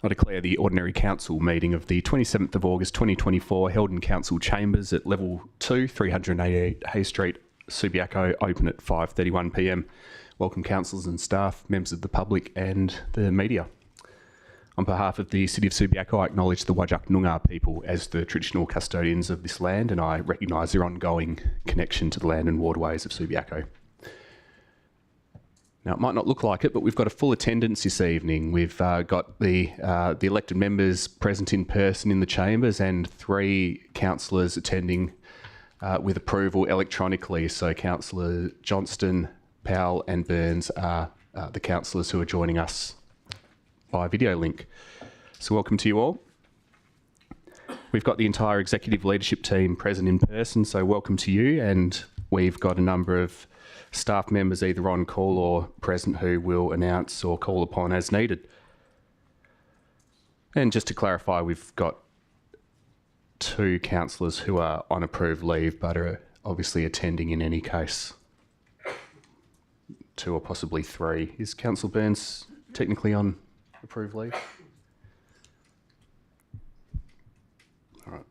I declare the Ordinary Council meeting of the 27th of August 2024 held in Council Chambers at Level 2, 388 Hay Street, Subiaco, open at 5:31 p.m. Welcome councillors and staff, members of the public and the media. On behalf of the City of Subiaco, I acknowledge the Whadjuk Noongar people as the traditional custodians of this land, and I recognise their ongoing connection to the land and waterways of Subiaco. Now, it might not look like it, but we've got a full attendance this evening. We've got the elected members present in person in the chambers and 3 councillors attending with approval electronically. So Councillor Johnston, Powell and Burns are the councillors who are joining us by video link. So welcome to you all. We've got the entire executive leadership team present in person, so welcome to you. And we've got a number of staff members either on call or present who will announce or call upon as needed. And just to clarify, we've got 2 councillors who are on approved leave but are obviously attending in any case. 2 or possibly 3. Is Councillor Burns technically on approved leave? All right.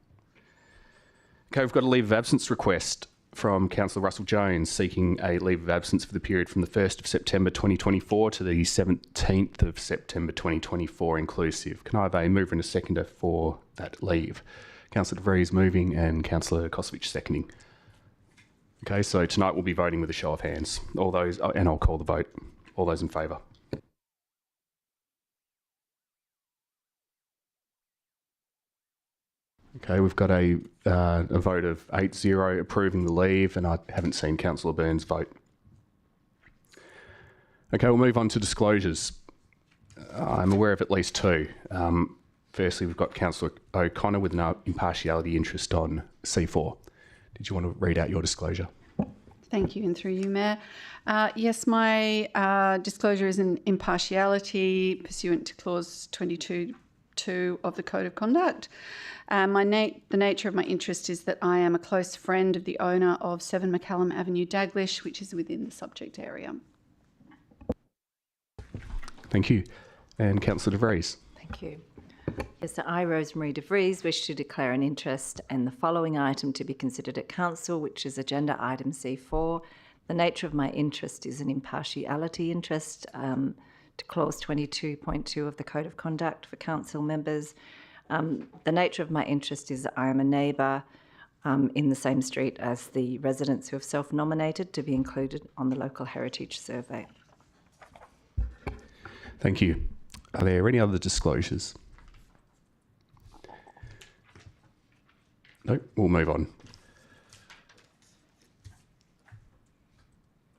Okay, we've got a leave of absence request from Councillor Russell Jones seeking a leave of absence for the period from the 1st of September 2024 to the 17th of September 2024 inclusive. Can I have a mover and a seconder for that leave? Councillor De Vries moving and Councillor Kosovich seconding. Okay, so tonight we'll be voting with a show of hands. All those, and I'll call the vote. All those in favour? Okay, we've got a vote of 8-0 approving the leave, and I haven't seen Councillor Burns vote. Okay, we'll move on to disclosures. I'm aware of at least 2. Firstly, we've got Councillor O'Connor with an impartiality interest on C4. Did you want to read out your disclosure? Thank you, and through you, Mayor. Yes, my disclosure is an impartiality pursuant to clause 22(2) of the Code of Conduct. The nature of my interest is that I am a close friend of the owner of 7 McCallum Avenue, Daglish, which is within the subject area. Thank you. And Councillor De Vries. Thank you. Yes, so I, Rosemary De Vries, wish to declare an interest in the following item to be considered at Council, which is agenda item C4. The nature of my interest is an impartiality interest to clause 22.2 of the Code of Conduct for Council members. The nature of my interest is that I am a neighbour in the same street as the residents who have self-nominated to be included on the local heritage survey. Thank you. Are there any other disclosures? No, we'll move on.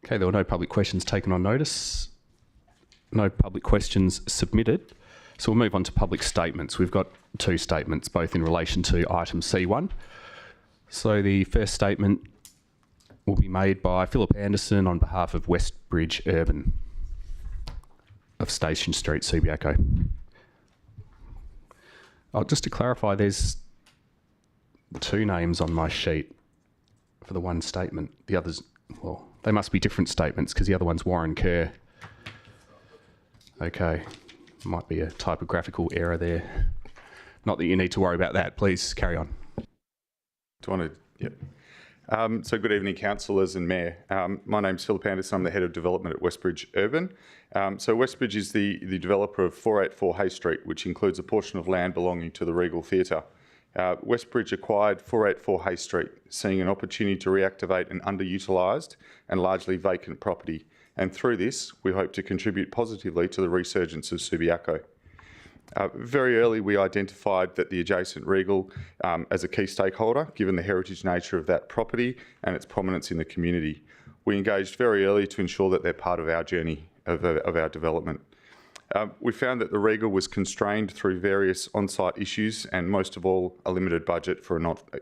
Okay, there were no public questions taken on notice. No public questions submitted. So we'll move on to public statements. We've got 2 statements, both in relation to item C1. So the first statement will be made by Philip Anderson on behalf of Westbridge Urban of Station Street, Subiaco. Just to clarify, there's 2 names on my sheet for the one statement. The others, well, they must be different statements because the other one's Warren Kerr. Okay, might be a typographical error there. Not that you need to worry about that. Please carry on. Do you want to? Yep. So good evening, councillors and mayor. My name's Philip Anderson. I'm the head of development at Westbridge Urban. So Westbridge is the developer of 484 Hay Street, which includes a portion of land belonging to the Regal Theatre. Westbridge acquired 484 Hay Street, seeing an opportunity to reactivate an underutilised and largely vacant property. And through this, we hope to contribute positively to the resurgence of Subiaco. Very early, we identified that the adjacent Regal as a key stakeholder, given the heritage nature of that property and its prominence in the community. We engaged very early to ensure that they're part of our journey of our development. We found that the Regal was constrained through various on-site issues and most of all a limited budget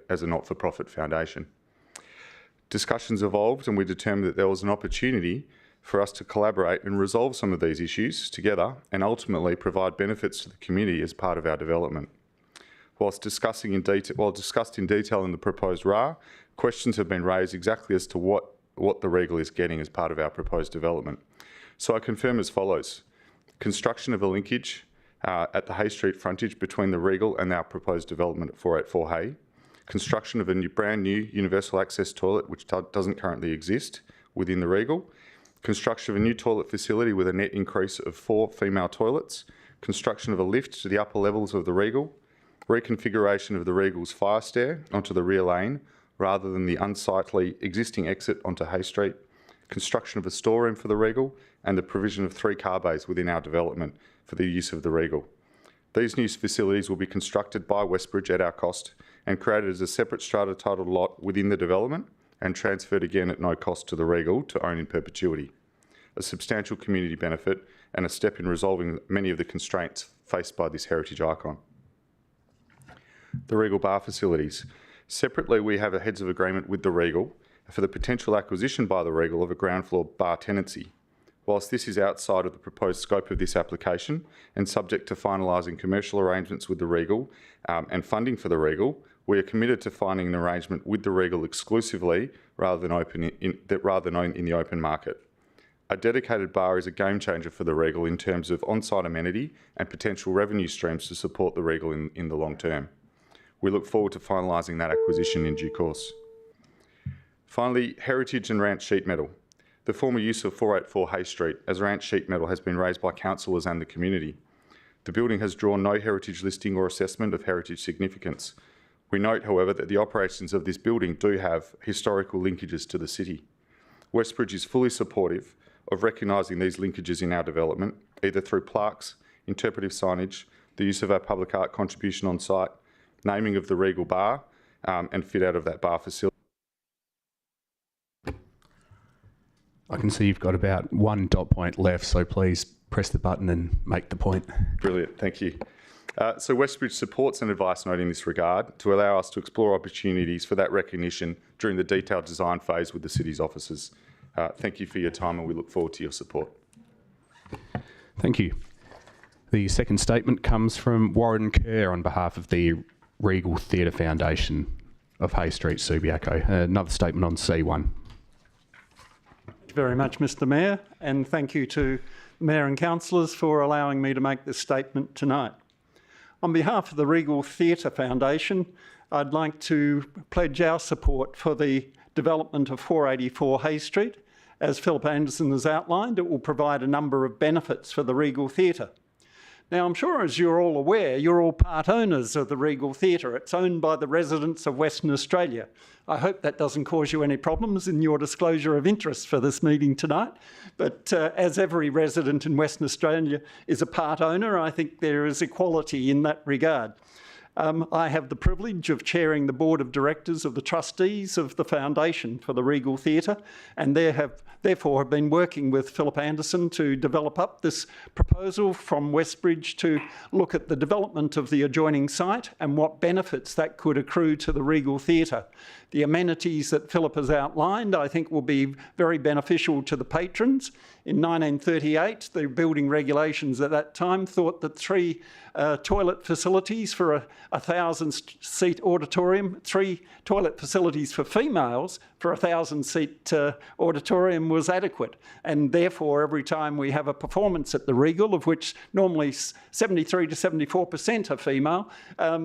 as a not-for-profit foundation. Discussions evolved and we determined that there was an opportunity for us to collaborate and resolve some of these issues together and ultimately provide benefits to the community as part of our development. While discussed in detail in the proposed RAR, questions have been raised exactly as to what the Regal is getting as part of our proposed development. So I confirm as follows. Construction of a linkage at the Hay Street frontage between the Regal and our proposed development at 484 Hay. Construction of a brand new universal access toilet, which doesn't currently exist within the Regal. Construction of a new toilet facility with a net increase of 4 female toilets. Construction of a lift to the upper levels of the Regal. Reconfiguration of the Regal's fire stair onto the rear lane rather than the unsightly existing exit onto Hay Street. Construction of a storeroom for the Regal and the provision of 3 car bays within our development for the use of the Regal. These new facilities will be constructed by Westbridge at our cost and created as a separate strata titled lot within the development and transferred again at no cost to the Regal to own in perpetuity. A substantial community benefit and a step in resolving many of the constraints faced by this heritage icon. The Regal bar facilities. Separately, we have a heads of agreement with the Regal for the potential acquisition by the Regal of a ground floor bar tenancy. Whilst this is outside of the proposed scope of this application and subject to finalising commercial arrangements with the Regal and funding for the Regal, we are committed to finding an arrangement with the Regal exclusively rather than in the open market. A dedicated bar is a game changer for the Regal in terms of on-site amenity and potential revenue streams to support the Regal in the long term. We look forward to finalising that acquisition in due course. Finally, heritage and rant sheet metal. The former use of 484 Hay Street as rant sheet metal has been raised by councillors and the community. The building has drawn no heritage listing or assessment of heritage significance. We note, however, that the operations of this building do have historical linkages to the city. Westbridge is fully supportive of recognising these linkages in our development, either through plaques, interpretive signage, the use of our public art contribution on site, naming of the Regal bar, and fit out of that bar facility. I can see you've got about 1 dot point left, so please press the button and make the point. Brilliant, thank you. So Westbridge supports an advice note in this regard to allow us to explore opportunities for that recognition during the detailed design phase with the city's officers. Thank you for your time and we look forward to your support. Thank you. The second statement comes from Warren Kerr on behalf of the Regal Theatre Foundation of Hay Street, Subiaco. Another statement on C1. Thank you very much, Mr Mayor, and thank you to Mayor and councillors for allowing me to make this statement tonight. On behalf of the Regal Theatre Foundation, I'd like to pledge our support for the development of 484 Hay Street. As Philip Anderson has outlined, it will provide a number of benefits for the Regal Theatre. Now, I'm sure, as you're all aware, you're all part owners of the Regal Theatre. It's owned by the residents of Western Australia. I hope that doesn't cause you any problems in your disclosure of interest for this meeting tonight. But as every resident in Western Australia is a part owner, I think there is equality in that regard. I have the privilege of chairing the board of directors of the trustees of the foundation for the Regal Theatre, and therefore have been working with Philip Anderson to develop up this proposal from Westbridge to look at the development of the adjoining site and what benefits that could accrue to the Regal Theatre. The amenities that Philip has outlined, I think, will be very beneficial to the patrons. In 1938, the building regulations at that time thought that 3 toilet facilities for a 1,000-seat auditorium, 3 toilet facilities for females for a 1,000-seat auditorium was adequate. And therefore, every time we have a performance at the Regal, of which normally 73 to 74% are female,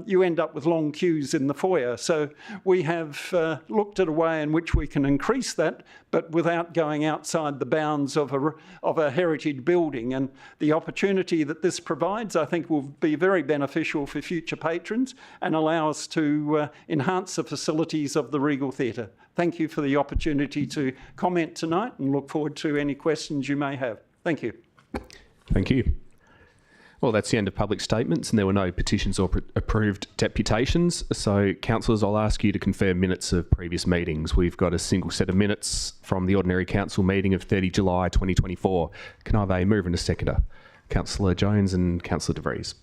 you end up with long queues in the foyer. So we have looked at a way in which we can increase that, but without going outside the bounds of a heritage building. And the opportunity that this provides, I think, will be very beneficial for future patrons and allow us to enhance the facilities of the Regal Theatre. Thank you for the opportunity to comment tonight and look forward to any questions you may have. Thank you. Thank you. Well, that's the end of public statements, and there were no petitions or approved deputations. So, councillors, I'll ask you to confirm minutes of previous meetings. We've got a single set of minutes from the ordinary council meeting of 30 July 2024. Can I have a mover and a seconder? Councillor Jones and Councillor De Vries.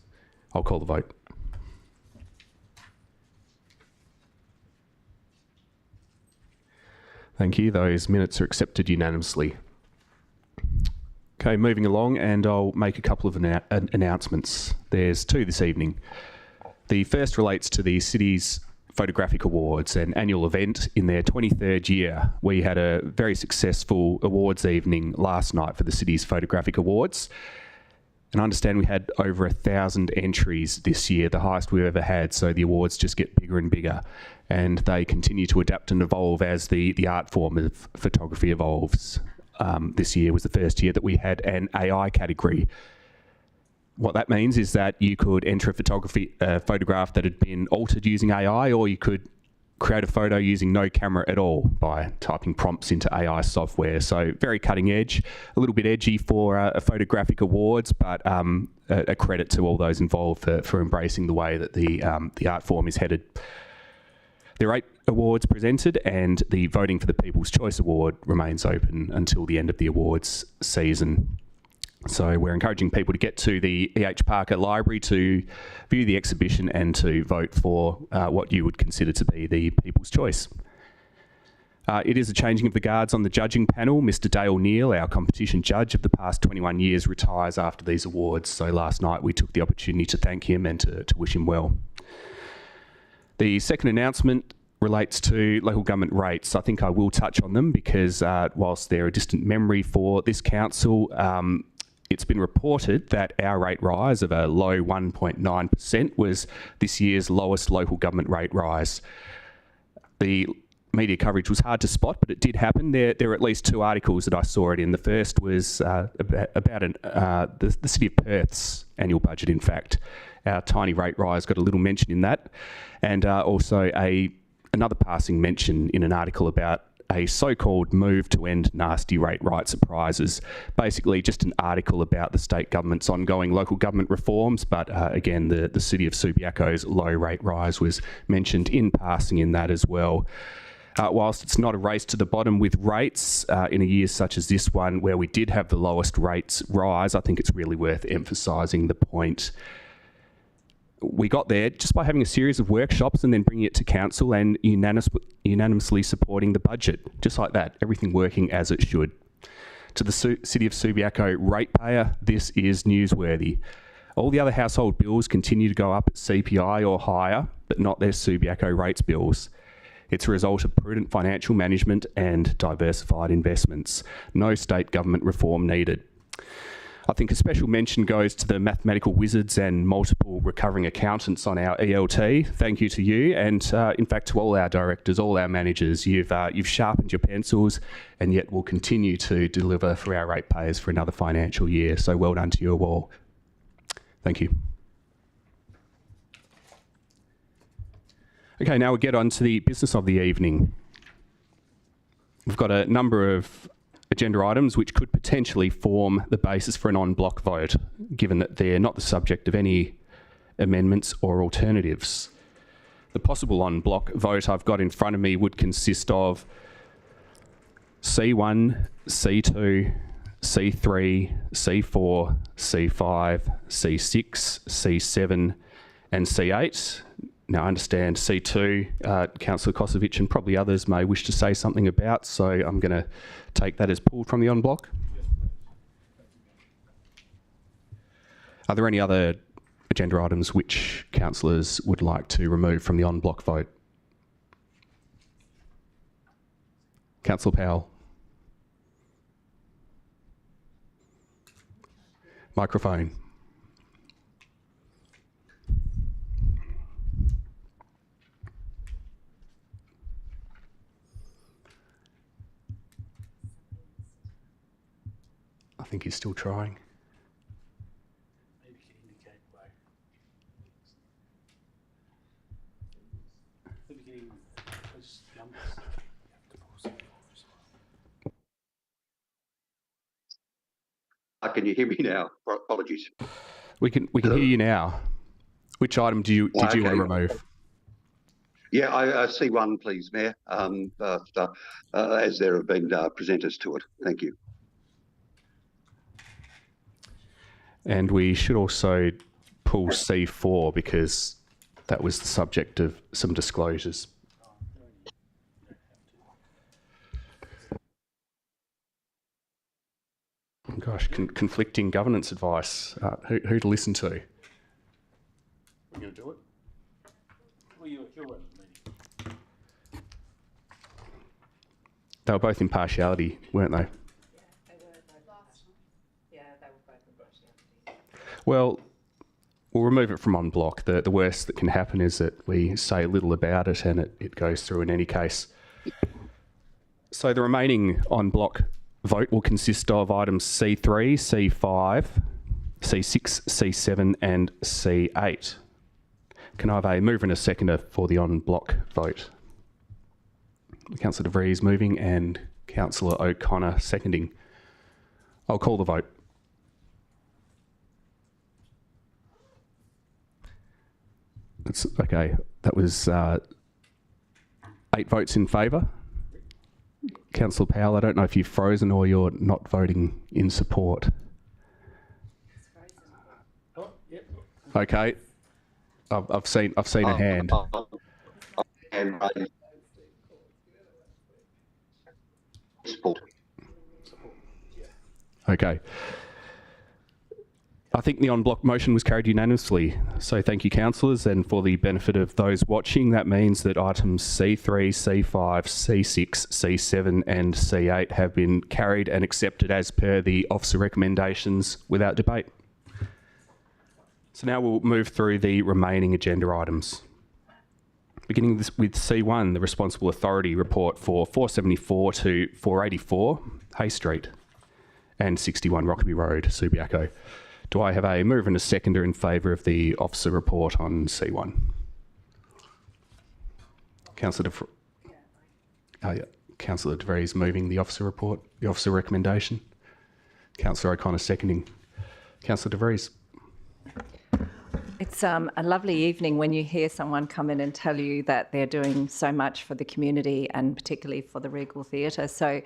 I'll call the vote. Thank you. Those minutes are accepted unanimously. Okay, moving along, and I'll make a couple of announcements. There's 2 this evening. The first relates to the city's Photographic Awards, an annual event in their 23rd year. We had a very successful awards evening last night for the city's Photographic Awards. And I understand we had over 1,000 entries this year, the highest we've ever had, so the awards just get bigger and bigger. And they continue to adapt and evolve as the art form of photography evolves. This year was the first year that we had an AI category. What that means is that you could enter a photograph that had been altered using AI, or you could create a photo using no camera at all by typing prompts into AI software. So very cutting edge, a little bit edgy for a photographic awards, but a credit to all those involved for embracing the way that the art form is headed. There are 8 awards presented, and the voting for the People's Choice Award remains open until the end of the awards season. So we're encouraging people to get to the E.H. Parker Library to view the exhibition and to vote for what you would consider to be the People's Choice. It is a changing of the guards on the judging panel. Mr. Dale Neal, our competition judge of the past 21 years, retires after these awards. So last night we took the opportunity to thank him and to wish him well. The second announcement relates to local government rates. I think I will touch on them because whilst they're a distant memory for this council, it's been reported that our rate rise of a low 1.9% was this year's lowest local government rate rise. The media coverage was hard to spot, but it did happen. There are at least 2 articles that I saw it in. The first was about the City of Perth's annual budget, in fact. Our tiny rate rise got a little mention in that, and also another passing mention in an article about a so-called move to end nasty rate rights at prizes. Basically just an article about the state government's ongoing local government reforms, but again, the City of Subiaco's low rate rise was mentioned in passing in that as well. Whilst it's not a race to the bottom with rates in a year such as this one, where we did have the lowest rates rise, I think it's really worth emphasising the point. We got there just by having a series of workshops and then bringing it to council and unanimously supporting the budget, just like that, everything working as it should. To the City of Subiaco ratepayer, this is newsworthy. All the other household bills continue to go up at CPI or higher, but not their Subiaco rates bills. It's a result of prudent financial management and diversified investments. No state government reform needed. I think a special mention goes to the mathematical wizards and multiple recovering accountants on our ELT. Thank you to you, and in fact to all our directors, all our managers. You've sharpened your pencils, and yet will continue to deliver for our ratepayers for another financial year. So well done to you all. Thank you. Okay, now we'll get on to the business of the evening. We've got a number of agenda items which could potentially form the basis for an en bloc vote, given that they're not the subject of any amendments or alternatives. The possible en bloc vote I've got in front of me would consist of C1, C2, C3, C4, C5, C6, C7 and C8. Now I understand C2, Councillor Kosovic and probably others may wish to say something about, so I'm going to take that as pulled from the en bloc. Are there any other agenda items which councillors would like to remove from the en bloc vote? Councillor Powell. Microphone. I think he's still trying. Maybe you can indicate why. Maybe you can post numbers. Can you hear me now? Apologies. We can hear you now. Which item did you want to remove? Yeah, I see one, please, Mayor, as there have been presenters to it. Thank you. And we should also pull C4 because that was the subject of some disclosures. Gosh, conflicting governance advice. Who to listen to? We're going to do it? Well, you're at the meeting. They were both impartiality, weren't they? Yeah, they were both. Yeah, they were both impartiality. Well, we'll remove it from on block. The worst that can happen is that we say little about it and it goes through in any case. So the remaining on block vote will consist of items C3, C5, C6, C7 and C8. Can I have a mover and a seconder for the on block vote? Councillor De Vries moving and Councillor O'Connor seconding. I'll call the vote. That's okay. That was 8 votes in favour. Councillor Powell, I don't know if you've frozen or you're not voting in support. Oh, yep. Okay. I've seen a hand. And support. Okay. I think the on-block motion was carried unanimously. So thank you, councillors. And for the benefit of those watching, that means that items C3, C5, C6, C7 and C8 have been carried and accepted as per the officer recommendations without debate. So now we'll move through the remaining agenda items. Beginning with C1, the responsible authority report for 474 to 484 Hay Street and 61 Rockaby Road, Subiaco. Do I have a mover and a seconder in favour of the officer report on C1? Councillor Councillor De Vries moving the officer report, the officer recommendation. Councillor O'Connor seconding. Councillor De Vries. It's a lovely evening when you hear someone come in and tell you that they're doing so much for the community and particularly for the Regal Theatre. So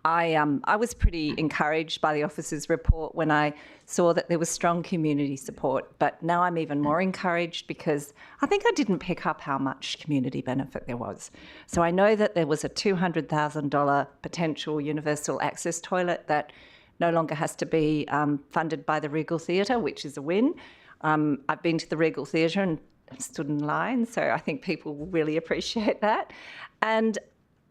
I was pretty encouraged by the officer's report when I saw that there was strong community support, but now I'm even more encouraged because I think I didn't pick up how much community benefit there was. So I know that there was a $200,000 potential universal access toilet that no longer has to be funded by the Regal Theatre, which is a win. I've been to the Regal Theatre and stood in line, so I think people will really appreciate that. And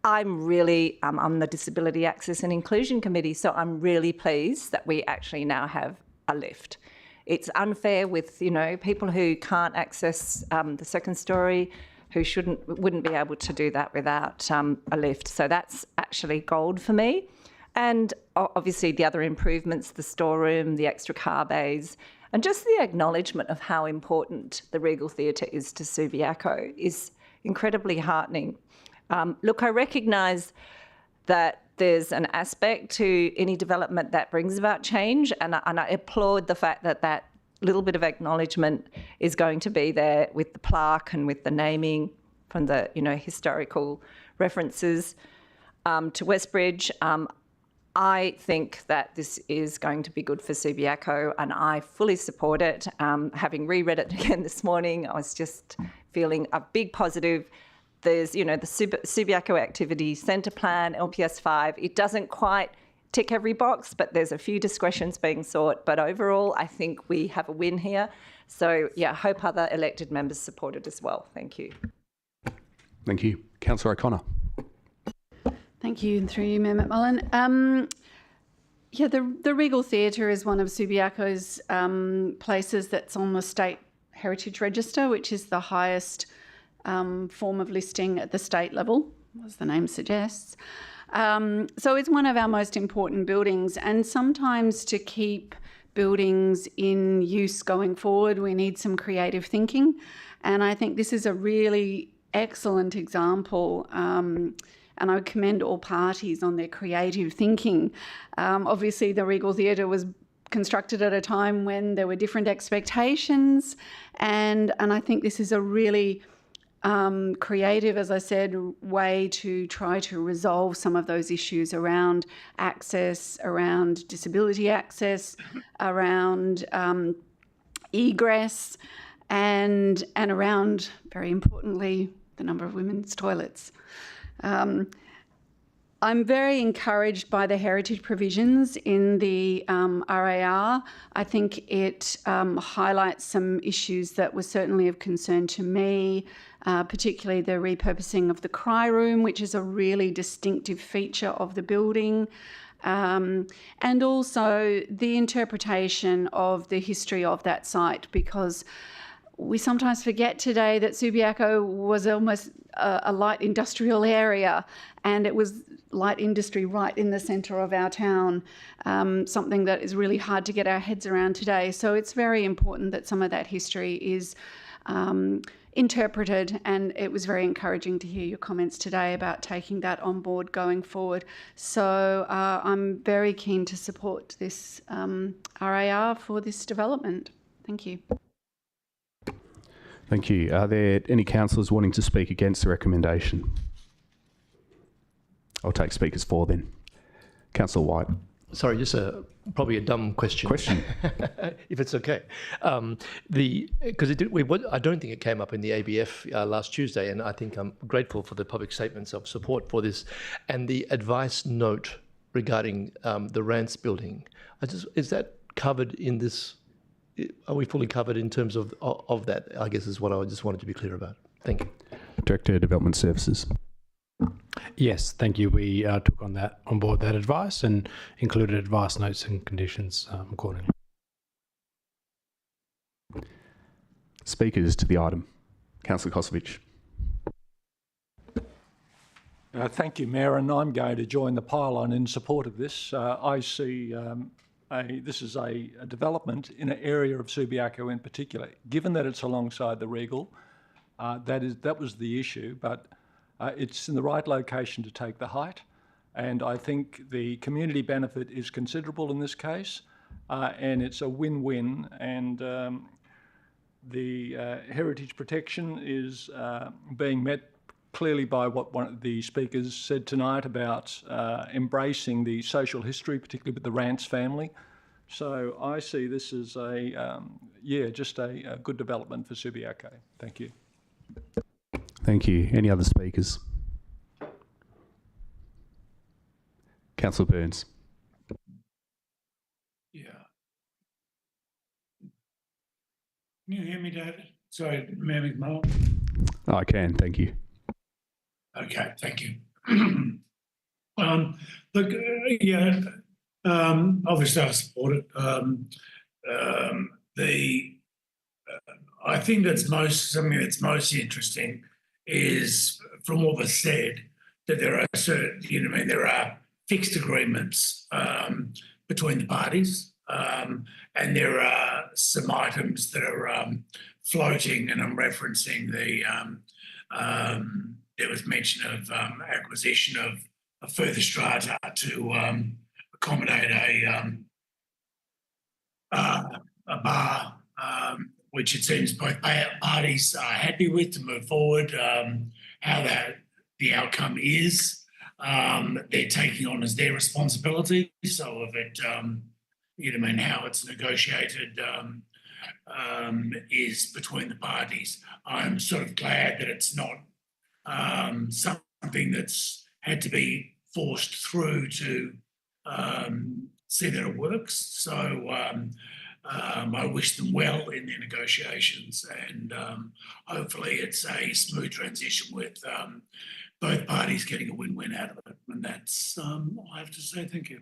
I'm really on the Disability Access and Inclusion Committee, so I'm really pleased that we actually now have a lift. It's unfair with, people who can't access the second story, who wouldn't be able to do that without a lift. So that's actually gold for me. And obviously the other improvements, the storeroom, the extra car bays, and just the acknowledgement of how important the Regal Theatre is to Subiaco is incredibly heartening. Look, I recognise that there's an aspect to any development that brings about change, and I applaud the fact that that little bit of acknowledgement is going to be there with the plaque and with the naming from the historical references to Westbridge. I think that this is going to be good for Subiaco and I fully support it. Having reread it again this morning, I was just feeling a big positive. There's, the Subiaco Activity Centre Plan, LPS 5. It doesn't quite tick every box, but there's a few discretions being sought. But overall, I think we have a win here. So, I hope other elected members support it as well. Thank you. Thank you. Councillor O'Connor. Thank you, and through you, Mayor McMullen. The Regal Theatre is one of Subiaco's places that's on the State Heritage Register, which is the highest form of listing at the state level, as the name suggests. So it's one of our most important buildings, and sometimes to keep buildings in use going forward, we need some creative thinking. And I think this is a really excellent example. And I would commend all parties on their creative thinking. Obviously, the Regal Theatre was constructed at a time when there were different expectations, and I think this is a really creative, as I said, way to try to resolve some of those issues around access, around disability access, around egress, and around, very importantly, the number of women's toilets. I'm very encouraged by the heritage provisions in the RAR. I think it highlights some issues that were certainly of concern to me, particularly the repurposing of the cry room, which is a really distinctive feature of the building. and also the interpretation of the history of that site, because we sometimes forget today that Subiaco was almost a light industrial area, and it was light industry right in the centre of our town, something that is really hard to get our heads around today. So it's very important that some of that history is interpreted, and it was very encouraging to hear your comments today about taking that on board going forward. So I'm very keen to support this RAR for this development. Thank you. Thank you. Are there any councillors wanting to speak against the recommendation? I'll take speakers for then. Councillor White. Sorry, just probably a dumb question. If it's okay. Because I don't think it came up in the ABF last Tuesday, and I think I'm grateful for the public statements of support for this, and the advice note regarding the Rance building. Is that covered in this? Are we fully covered in terms of that? I guess is what I just wanted to be clear about. Thank you. Director of Development Services. Yes, thank you. We took on board that advice and included advice notes and conditions accordingly. Speakers to the item. Councillor Kosovich. Thank you, Mayor, and I'm going to join the pylon in support of this. I see this is a development in an area of Subiaco in particular. Given that it's alongside the Regal, that was the issue, but it's in the right location to take the height, and I think the community benefit is considerable in this case, and it's a win-win, and the heritage protection is being met clearly by what one of the speakers said tonight about embracing the social history, particularly with the Rance family. So I see this as just a good development for Subiaco. Thank you. Thank you. Any other speakers? Councillor Burns. Yeah. Can you hear me, David? Sorry, Mayor McMullen. Oh, I can. Thank you. Okay, thank you. Look, obviously I support it. I think something that's most interesting is, from what was said, that there are there are fixed agreements between the parties, and there are some items that are floating, and I'm referencing there was mention of acquisition of a further strata to accommodate a bar, which it seems both parties are happy with to move forward. How the outcome is, they're taking on as their responsibility. So if it, how it's negotiated is between the parties. I'm sort of glad that it's not something that's had to be forced through to see that it works. So I wish them well in their negotiations, and hopefully it's a smooth transition with both parties getting a win-win out of it. And that's all I have to say. Thank you.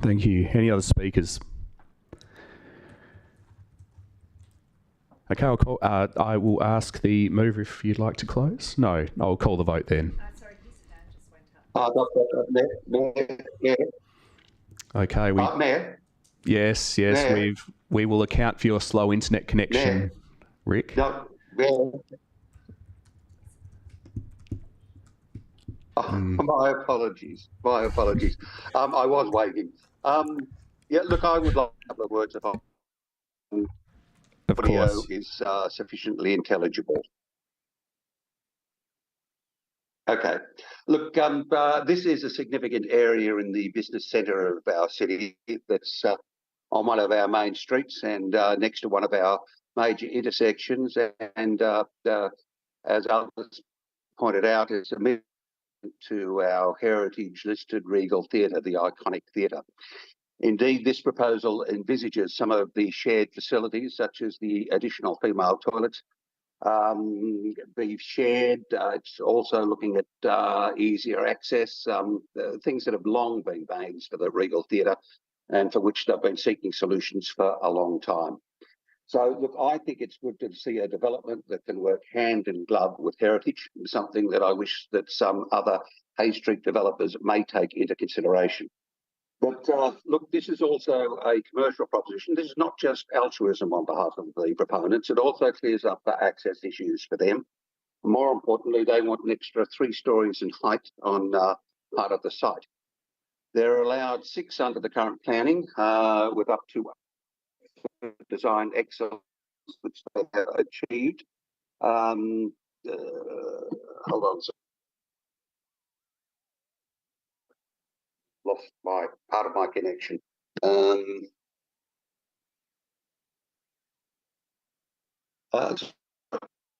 Thank you. Any other speakers? Okay, I will ask the mover if you'd like to close. No, I'll call the vote then. Sorry, his hand just went up. Mayor. Okay, Mayor. Yes, Mayor. we will account for your slow internet connection, Mayor. Rick. No, Mayor. My apologies. I was waiting. Look, I would like a couple of words about Of audio course. is sufficiently intelligible. Okay. Look, this is a significant area in the business centre of our city that's on one of our main streets and next to one of our major intersections. And as others pointed out, it's a movement to our heritage-listed Regal Theatre, the iconic theatre. Indeed, this proposal envisages some of the shared facilities, such as the additional female toilets, be shared. It's also looking at easier access, things that have long been bangs for the Regal Theatre and for which they've been seeking solutions for a long time. So, look, I think it's good to see a development that can work hand in glove with heritage, something that I wish that some other Hay Street developers may take into consideration. But look, this is also a commercial proposition. This is not just altruism on behalf of the proponents. It also clears up the access issues for them. More importantly, they want an extra 3 stories in height on part of the site. They're allowed 6 under the current planning, with up to design excellence, which they have achieved. Hold on. Lost part of my connection.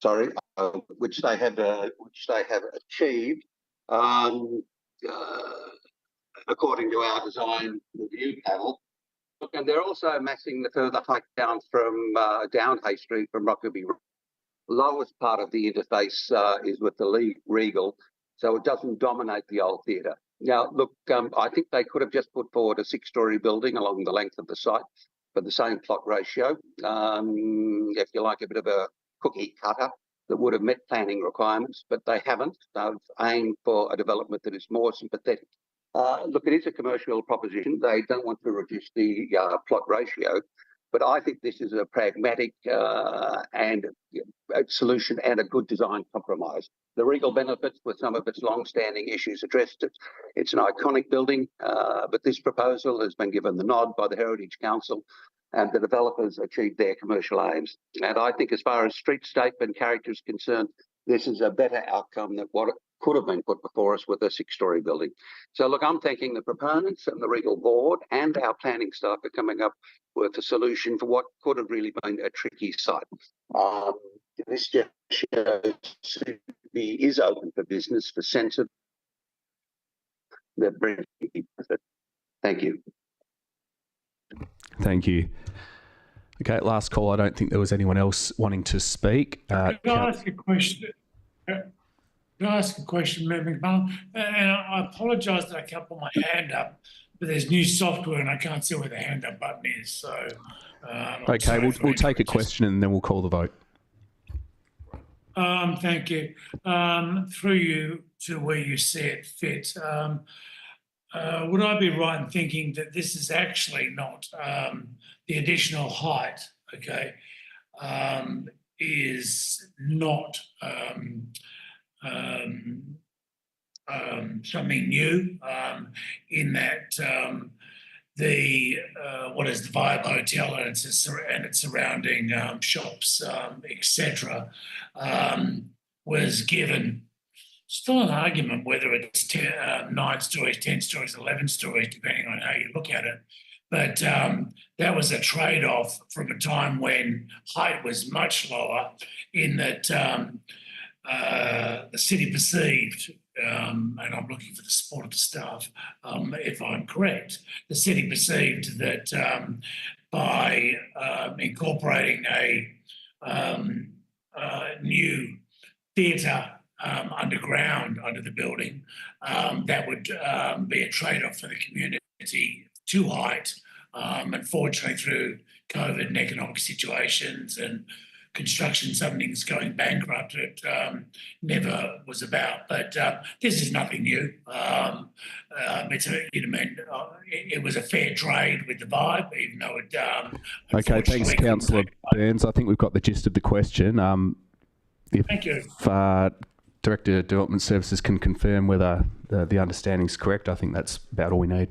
Sorry, which they have achieved, according to our design review panel. And they're also amassing the further height down from down Hay Street from Rockerby. Lowest part of the interface is with the Regal, so it doesn't dominate the old theatre. Now, look, I think they could have just put forward a 6-storey building along the length of the site for the same plot ratio. If you like, a bit of a cookie cutter that would have met planning requirements, but they haven't. They've aimed for a development that is more sympathetic. Look, it is a commercial proposition. They don't want to reduce the plot ratio, but I think this is a pragmatic and a solution and a good design compromise. The Regal benefits with some of its long-standing issues addressed. It's an iconic building, but this proposal has been given the nod by the Heritage Council, and the developers achieved their commercial aims. And I think as far as streetscape and character is concerned, this is a better outcome than what could have been put before us with a 6-storey building. So, look, I'm thanking the proponents and the Regal board and our planning staff for coming up with a solution for what could have really been a tricky site. This just shows Subi is open for business, for sensible. Thank you. Thank you. Okay, last call. I don't think there was anyone else wanting to speak. Can I ask a question? Can I ask a question, Mayor McMullen? And I apologise that I can't put my hand up, but there's new software and I can't see where the hand up button is. So, okay, we'll take a question and then we'll call the vote. Thank you. Through you to where you see it fit. Would I be right in thinking that this is actually not the additional height? Okay, is not something new in that the what is the Vibe Hotel and its surrounding shops, etc., was given. Still an argument whether it's 9 stories, 10 stories, 11 stories, depending on how you look at it. But that was a trade-off from a time when height was much lower, in that the city perceived, and I'm looking for the support of the staff, if I'm correct, the city perceived that by incorporating a new theatre underground under the building, that would be a trade-off for the community to height. Unfortunately, through COVID and economic situations and construction, something's going bankrupt, it never was about. But this is nothing new. It was a fair trade with the Vibe, even though it. Okay, thanks, Councillor Burns. I think we've got the gist of the question. Thank you. Director of Development Services can confirm whether the understanding is correct, I think that's about all we need.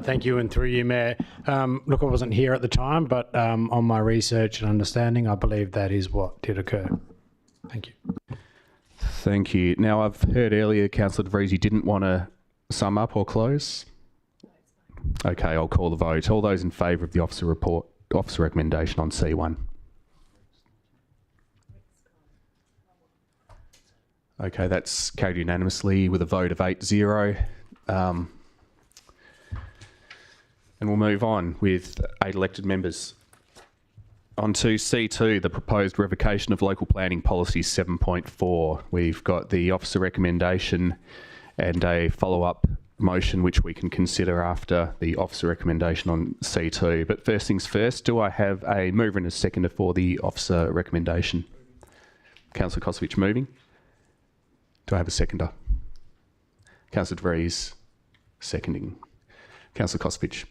Thank you, and through you, Mayor. Look, I wasn't here at the time, but on my research and understanding, I believe that is what did occur. Thank you. Thank you. Now, I've heard earlier, Councillor De Vries, you didn't want to sum up or close? Okay, I'll call the vote. All those in favour of the officer recommendation on C1? Okay, that's carried unanimously with a vote of 8-0. And we'll move on with 8 elected members On to C2, the proposed revocation of local planning policy 7.4. We've got the officer recommendation and a follow-up motion which we can consider after the officer recommendation on C2. But first things first, do I have a mover and a seconder for the officer recommendation? Councillor Kosovich moving. Do I have a seconder? Councillor De Vries seconding. Councillor Kosovich.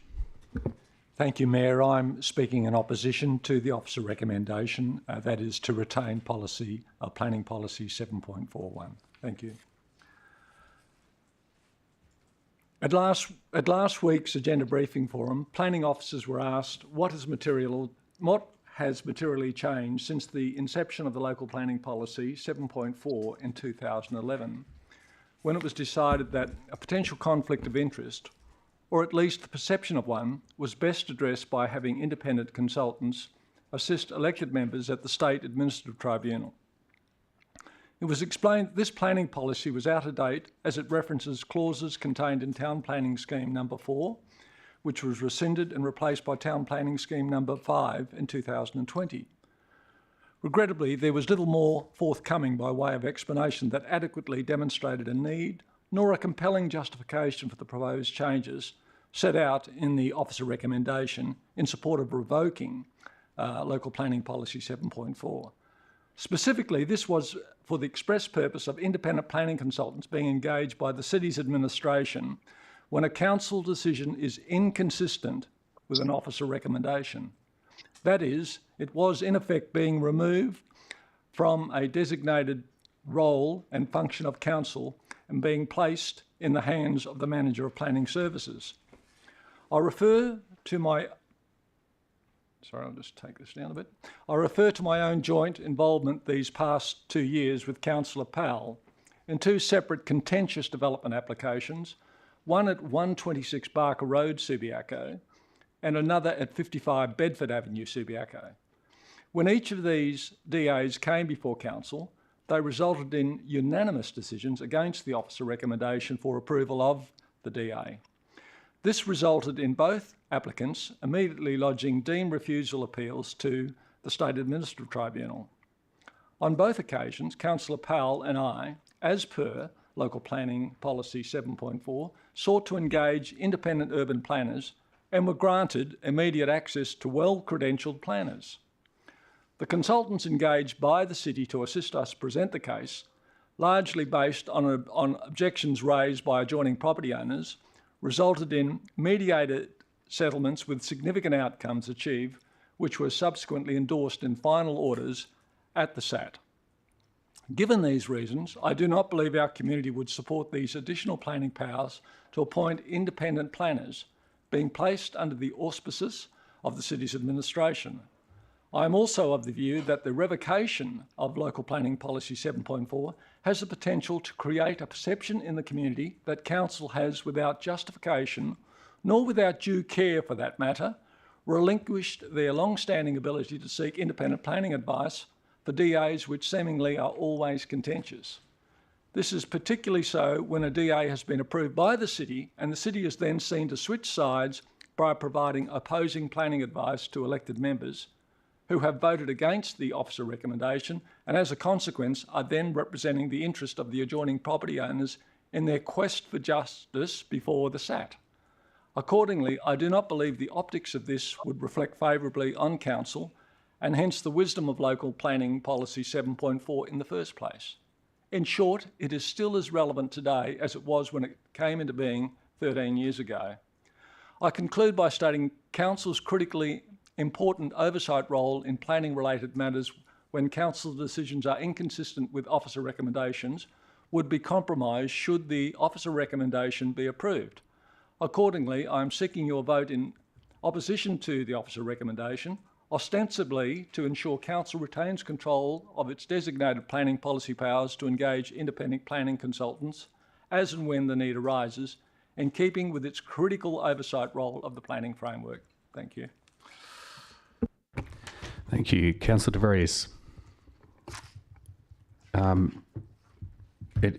Thank you, Mayor. I'm speaking in opposition to the officer recommendation, that is to retain planning policy 7.41. Thank you. At last week's agenda briefing forum, planning officers were asked what has materially changed since the inception of the local planning policy 7.4 in 2011, when it was decided that a potential conflict of interest, or at least the perception of one, was best addressed by having independent consultants assist elected members at the State Administrative Tribunal. It was explained that this planning policy was out of date as it references clauses contained in Town Planning Scheme number 4, which was rescinded and replaced by Town Planning Scheme number 5 in 2020. Regrettably, there was little more forthcoming by way of explanation that adequately demonstrated a need, nor a compelling justification for the proposed changes set out in the officer recommendation in support of revoking local planning policy 7.4. Specifically, this was for the express purpose of independent planning consultants being engaged by the city's administration when a council decision is inconsistent with an officer recommendation. That is, it was in effect being removed from a designated role and function of council and being placed in the hands of the manager of planning services. I refer to my I'll just take this down a bit. I refer to my own joint involvement these past 2 years with Councillor Powell in 2 separate contentious development applications, one at 126 Barker Road, Subiaco, and another at 55 Bedford Avenue, Subiaco. When each of these DAs came before Council, they resulted in unanimous decisions against the officer recommendation for approval of the DA. This resulted in both applicants immediately lodging deemed refusal appeals to the State Administrative Tribunal. On both occasions, Councillor Powell and I, as per Local Planning Policy 7.4, sought to engage independent urban planners and were granted immediate access to well-credentialed planners. The consultants engaged by the City to assist us present the case, largely based on objections raised by adjoining property owners, resulted in mediated settlements with significant outcomes achieved, which were subsequently endorsed in final orders at the SAT. Given these reasons, I do not believe our community would support these additional planning powers to appoint independent planners being placed under the auspices of the City's administration. I am also of the view that the revocation of Local Planning Policy 7.4 has the potential to create a perception in the community that Council has, without justification, nor without due care for that matter, relinquished their long-standing ability to seek independent planning advice for DAs which seemingly are always contentious. This is particularly so when a DA has been approved by the City and the City is then seen to switch sides by providing opposing planning advice to elected members who have voted against the officer recommendation and as a consequence are then representing the interest of the adjoining property owners in their quest for justice before the SAT. Accordingly, I do not believe the optics of this would reflect favourably on Council and hence the wisdom of Local Planning Policy 7.4 in the first place. In short, it is still as relevant today as it was when it came into being 13 years ago. I conclude by stating Council's critically important oversight role in planning-related matters when Council decisions are inconsistent with officer recommendations would be compromised should the officer recommendation be approved. Accordingly, I am seeking your vote in opposition to the officer recommendation, ostensibly to ensure Council retains control of its designated planning policy powers to engage independent planning consultants as and when the need arises, in keeping with its critical oversight role of the planning framework. Thank you. Thank you. Councillor De Vries.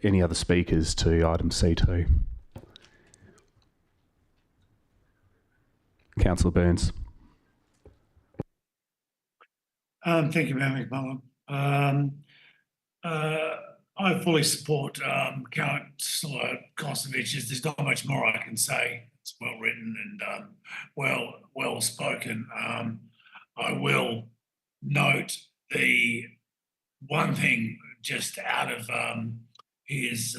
Any other speakers to item C2? Councillor Burns. Thank you, Mayor McMullen. I fully support Councillor Kosovich's. There's not much more I can say. It's well written and well spoken. I will note the one thing just out of his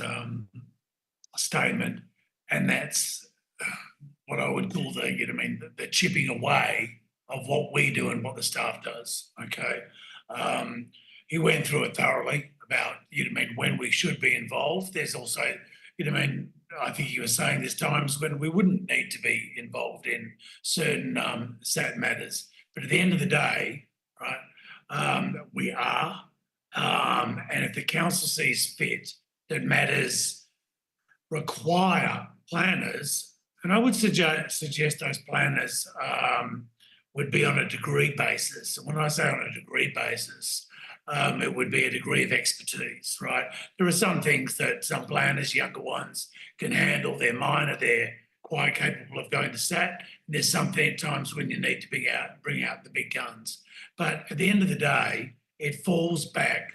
statement, and that's what I would call the chipping away of what we do and what the staff does. Okay. He went through it thoroughly about, when we should be involved. There's also, I think he was saying there's times when we wouldn't need to be involved in certain SAT matters. But at the end of the day, right, we are. And if the council sees fit that matters require planners, and I would suggest those planners would be on a degree basis. And when I say on a degree basis, it would be a degree of expertise, right? There are some things that some planners, younger ones, can handle. They're minor, they're quite capable of going to SAT. And there's some times when you need to bring out the big guns. But at the end of the day, it falls back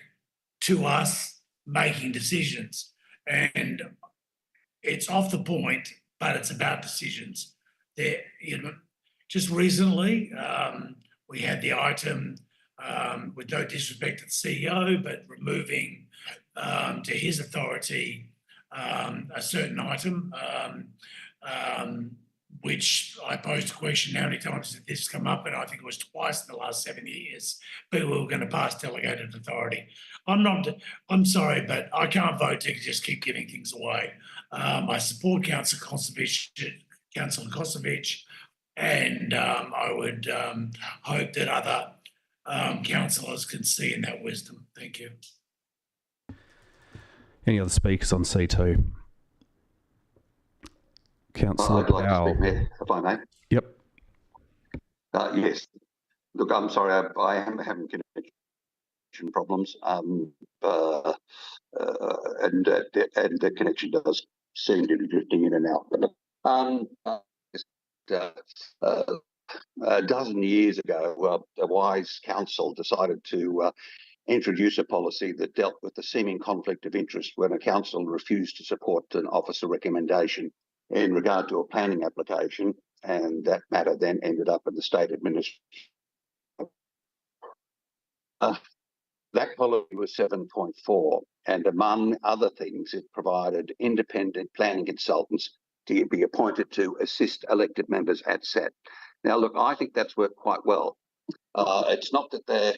to us making decisions. And it's off the point, but it's about decisions. Just recently, we had the item, with no disrespect to the CEO, but removing to his authority a certain item, which I posed a question, how many times did this come up? And I think it was twice in the last 7 years, people were going to pass delegated authority. I'm sorry, but I can't vote to just keep giving things away. I support Councillor Kosovich, and I would hope that other councillors can see in that wisdom. Thank you. Any other speakers on C2? Councillor I'd like to speak, Mayor, if I may. Yep. Yes. Look, I'm sorry, I am having connection problems, and the connection does seem to be drifting in and out. A dozen years ago, a wise council decided to introduce a policy that dealt with the seeming conflict of interest when a council refused to support an officer recommendation in regard to a planning application, and that matter then ended up in the state administration. That policy was 7.4, and among other things, it provided independent planning consultants to be appointed to assist elected members at SAT. Now, look, I think that's worked quite well. It's not that there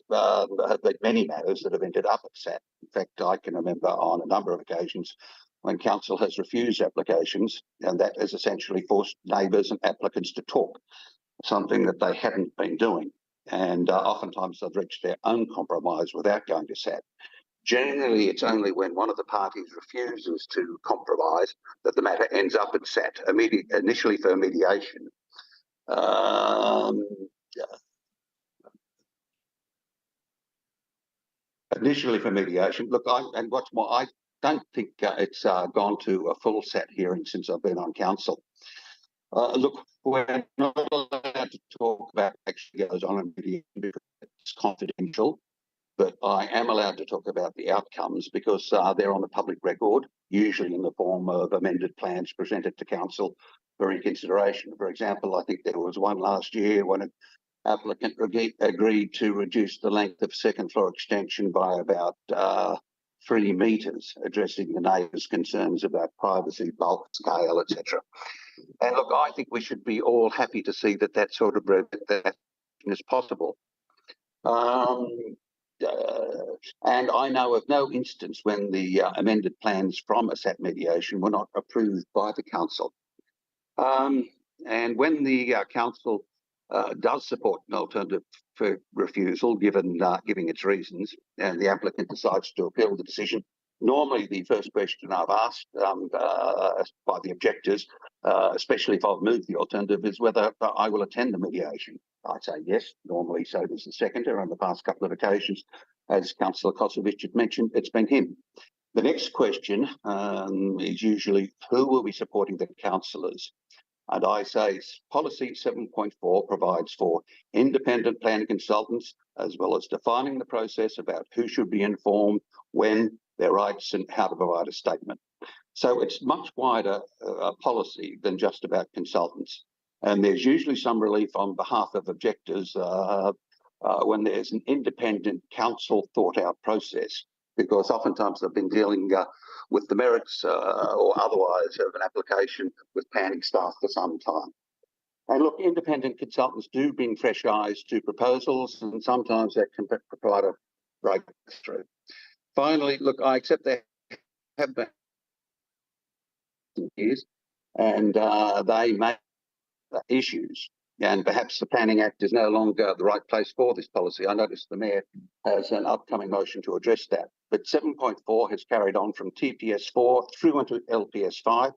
have been many matters that have ended up at SAT. In fact, I can remember on a number of occasions when council has refused applications, and that has essentially forced neighbours and applicants to talk, something that they hadn't been doing. And oftentimes they've reached their own compromise without going to SAT. Generally, it's only when one of the parties refuses to compromise that the matter ends up at SAT, initially for mediation. Initially for mediation. Look, what's more, I don't think it's gone to a full SAT hearing since I've been on council. Look, we're not allowed to talk about what actually goes on in mediation because it's confidential, but I am allowed to talk about the outcomes because they're on the public record, usually in the form of amended plans presented to council for reconsideration. For example, I think there was one last year when an applicant agreed to reduce the length of second floor extension by about 3 metres, addressing the neighbours' concerns about privacy, bulk, scale, etc. And look, I think we should be all happy to see that sort of that is possible. And I know of no instance when the amended plans from a SAT mediation were not approved by the council. And when the council does support an alternative for refusal, giving its reasons, and the applicant decides to appeal the decision, normally the first question I've asked by the objectors, especially if I've moved the alternative, is whether I will attend the mediation. I'd say yes. Normally so does the seconder. On the past couple of occasions, as Councillor Kosovich had mentioned, it's been him. The next question is usually who will be supporting the councillors. And I say policy 7.4 provides for independent planning consultants, as well as defining the process about who should be informed, when, their rights, and how to provide a statement. So it's much wider policy than just about consultants. And there's usually some relief on behalf of objectors when there's an independent counsel thought out process, because oftentimes they've been dealing with the merits or otherwise of an application with planning staff for some time. And look, independent consultants do bring fresh eyes to proposals, and sometimes that can provide a breakthrough. Finally, look, I accept there have been years, and they may have issues. And perhaps the Planning Act is no longer the right place for this policy. I noticed the Mayor has an upcoming motion to address that. But 7.4 has carried on from TPS 4 through into LPS 5.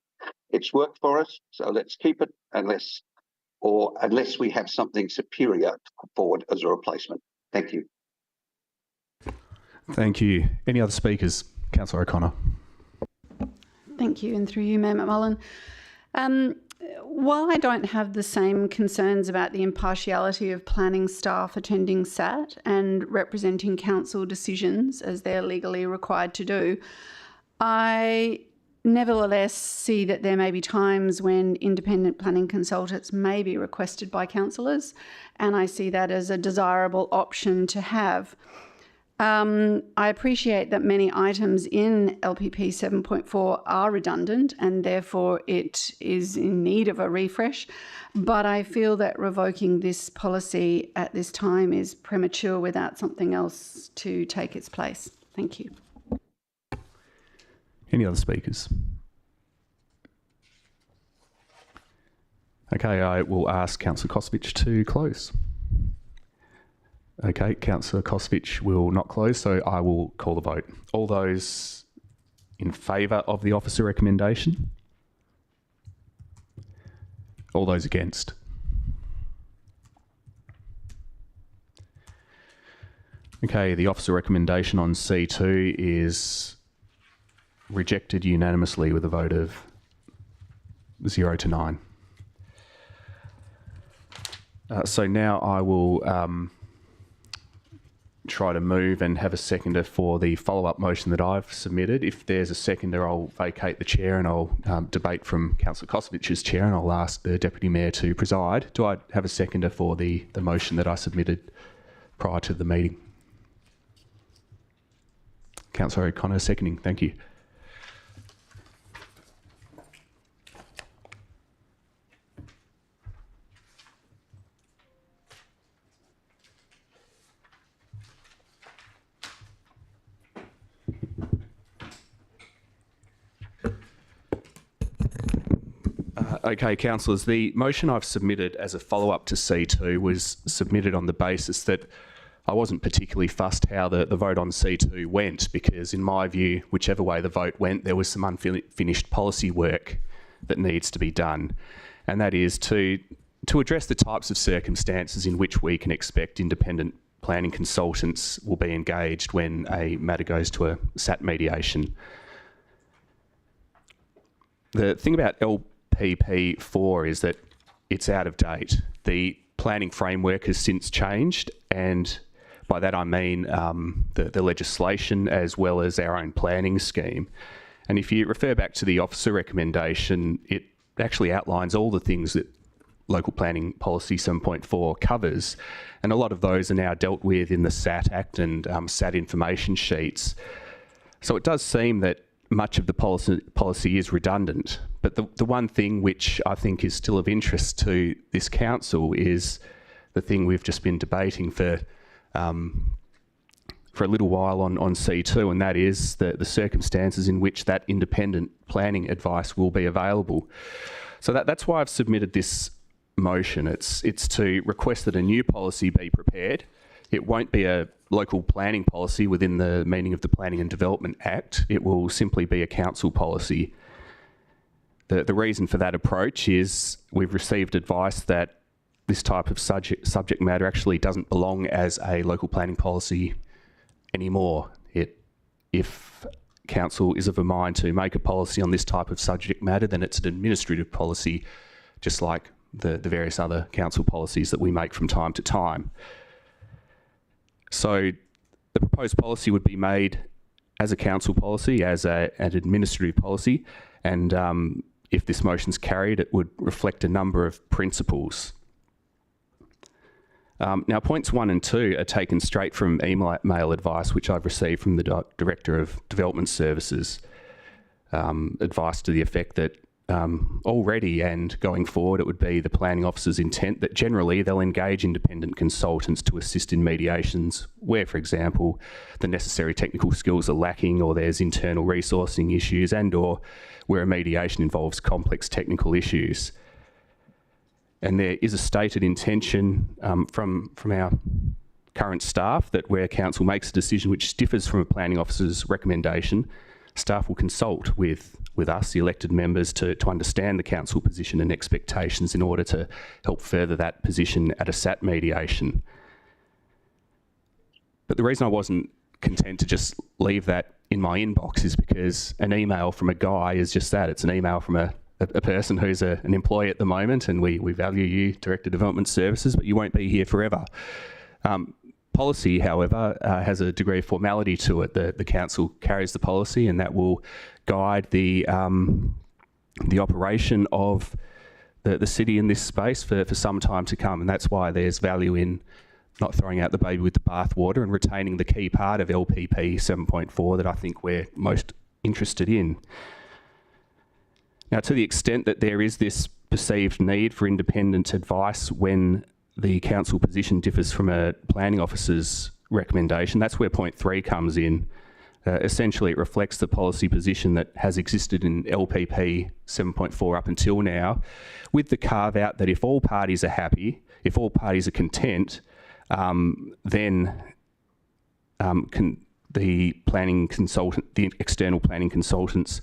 It's worked for us, so let's keep it unless we have something superior to put forward as a replacement. Thank you. Thank you. Any other speakers? Councillor O'Connor. Thank you, and through you, Mayor McMullen. While I don't have the same concerns about the impartiality of planning staff attending SAT and representing council decisions as they're legally required to do, I nevertheless see that there may be times when independent planning consultants may be requested by councillors, and I see that as a desirable option to have. I appreciate that many items in LPP 7.4 are redundant and therefore it is in need of a refresh, but I feel that revoking this policy at this time is premature without something else to take its place. Thank you. Any other speakers? Okay, I will ask Councillor Kosovich to close. Okay, Councillor Kosovich will not close, so I will call the vote. All those in favour of the officer recommendation? All those against? Okay, the officer recommendation on C2 is rejected unanimously with a vote of 0 to 9. So now I will try to move and have a seconder for the follow-up motion that I've submitted. If there's a seconder, I'll vacate the chair and I'll debate from Councillor Kosovich's chair, and I'll ask the Deputy Mayor to preside. Do I have a seconder for the motion that I submitted prior to the meeting? Councillor O'Connor seconding. Thank you. Okay, councillors, the motion I've submitted as a follow-up to C2 was submitted on the basis that I wasn't particularly fussed how the vote on C2 went, because in my view, whichever way the vote went, there was some unfinished policy work that needs to be done. And that is to address the types of circumstances in which we can expect independent planning consultants will be engaged when a matter goes to a SAT mediation. The thing about LPP4 is that it's out of date. The planning framework has since changed, and by that I mean the legislation as well as our own planning scheme. And if you refer back to the officer recommendation, it actually outlines all the things that Local Planning Policy 7.4 covers, and a lot of those are now dealt with in the SAT Act and SAT information sheets. So it does seem that much of the policy is redundant, but the one thing which I think is still of interest to this council is the thing we've just been debating for a little while on C2, and that is the circumstances in which that independent planning advice will be available. So that's why I've submitted this motion. It's to request that a new policy be prepared. It won't be a local planning policy within the meaning of the Planning and Development Act. It will simply be a council policy. The reason for that approach is we've received advice that this type of subject matter actually doesn't belong as a local planning policy anymore. If council is of a mind to make a policy on this type of subject matter, then it's an administrative policy just like the various other council policies that we make from time to time. So the proposed policy would be made as a council policy, as an administrative policy, and if this motion's carried, it would reflect a number of principles. Now, points 1 and 2 are taken straight from email advice, which I've received from the Director of Development Services. Advice to the effect that already and going forward, it would be the planning officer's intent that generally they'll engage independent consultants to assist in mediations where, for example, the necessary technical skills are lacking, or there's internal resourcing issues, and or where a mediation involves complex technical issues. And there is a stated intention from our current staff that where council makes a decision which differs from a planning officer's recommendation, staff will consult with us, the elected members, to understand the council position and expectations in order to help further that position at a SAT mediation. But the reason I wasn't content to just leave that in my inbox is because an email from a guy is just that. It's an email from a person who's an employee at the moment, and we value you, Director of Development Services, but you won't be here forever. Policy, however, has a degree of formality to it. The council carries the policy, and that will guide the operation of the city in this space for some time to come, and that's why there's value in not throwing out the baby with the bathwater and retaining the key part of LPP 7.4 that I think we're most interested in. Now, to the extent that there is this perceived need for independent advice when the council position differs from a planning officer's recommendation, that's where point 3 comes in. Essentially, it reflects the policy position that has existed in LPP 7.4 up until now, with the carve-out that if all parties are happy, if all parties are content, then the external planning consultants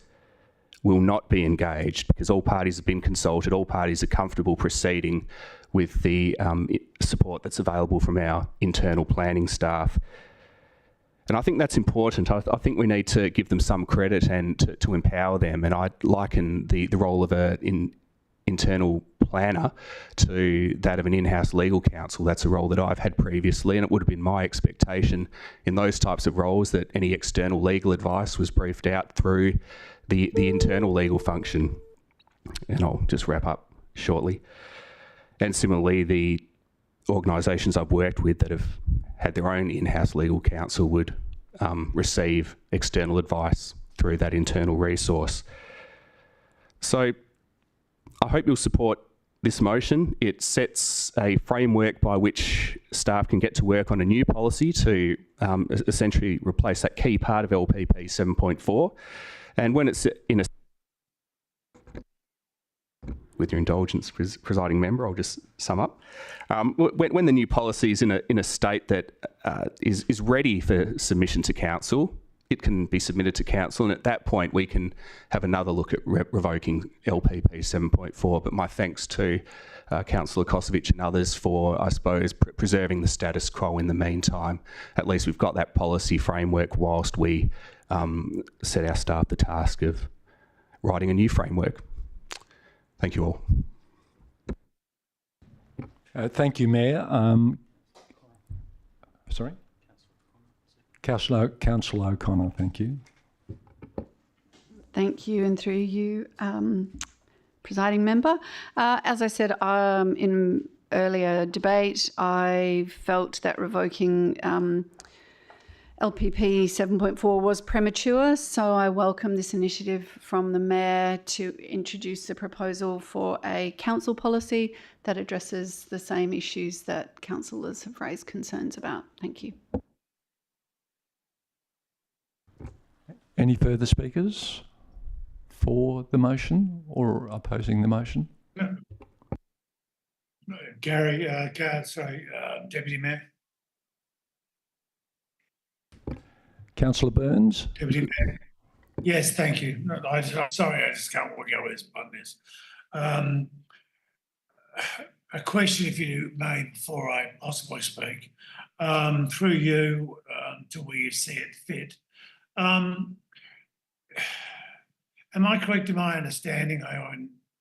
will not be engaged, because all parties have been consulted, all parties are comfortable proceeding with the support that's available from our internal planning staff. And I think that's important. I think we need to give them some credit and to empower them. And I liken the role of an internal planner to that of an in-house legal counsel. That's a role that I've had previously, and it would have been my expectation in those types of roles that any external legal advice was briefed out through the internal legal function. And I'll just wrap up shortly. And similarly, the organisations I've worked with that have had their own in-house legal counsel would receive external advice through that internal resource. So I hope you'll support this motion. It sets a framework by which staff can get to work on a new policy to essentially replace that key part of LPP 7.4. And when it's in a... With your indulgence, presiding member, I'll just sum up. When the new policy is in a state that is ready for submission to council, it can be submitted to council, and at that point we can have another look at revoking LPP 7.4. But my thanks to Councillor Kosovic and others for, I suppose, preserving the status quo in the meantime. At least we've got that policy framework whilst we set our staff the task of writing a new framework. Thank you all. Thank you, Mayor. Sorry? Councillor O'Connell, thank you. Thank you, and through you, presiding member. As I said in earlier debate, I felt that revoking LPP 7.4 was premature, so I welcome this initiative from the Mayor to introduce a proposal for a council policy that addresses the same issues that councillors have raised concerns about. Thank you. Any further speakers for the motion or opposing the motion? No. Gary, Deputy Mayor. Councillor Burns? Deputy Mayor. Yes, thank you. No, sorry, I just can't work out where this button is. A question, if you may, before I possibly speak, through you to where you see it fit. Am I correct in my understanding? I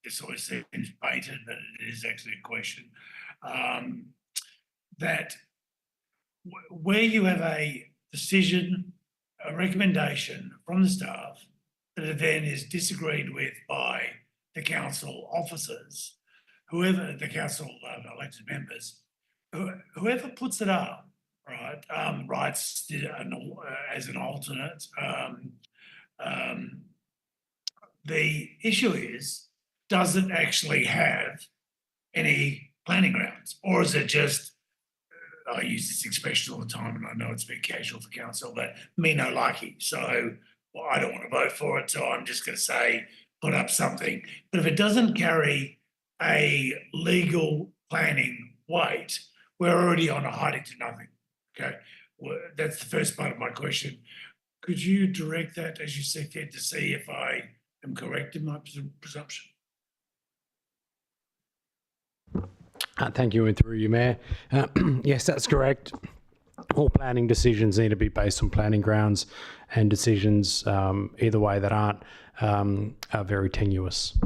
this always seems baited, but it is actually a question, that where you have a decision, a recommendation from the staff that then is disagreed with by the council officers, whoever the council elected members, whoever puts it up, right, writes as an alternate. The issue is, does it actually have any planning grounds, or is it just, I use this expression all the time, and I know it's a bit casual for council, but me no likey. So I don't want to vote for it, so I'm just going to say put up something. But if it doesn't carry a legal planning weight, we're already on a hiding to nothing. Okay, well, that's the first part of my question. Could you direct that as you see fit to see if I am correct in my presumption? Thank you, and through you, Mayor. Yes, that's correct. All planning decisions need to be based on planning grounds, and decisions either way that aren't are very tenuous.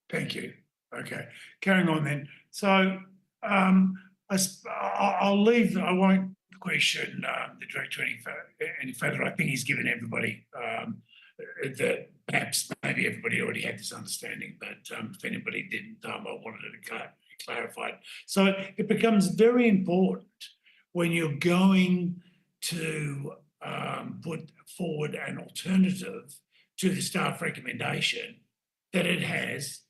Thank you. Okay, carrying on then. So I'll leave. I won't question the director any further. I think he's given everybody that perhaps maybe everybody already had this understanding, but if anybody didn't, I wanted to clarify it. So it becomes very important when you're going to put forward an alternative to the staff recommendation that it has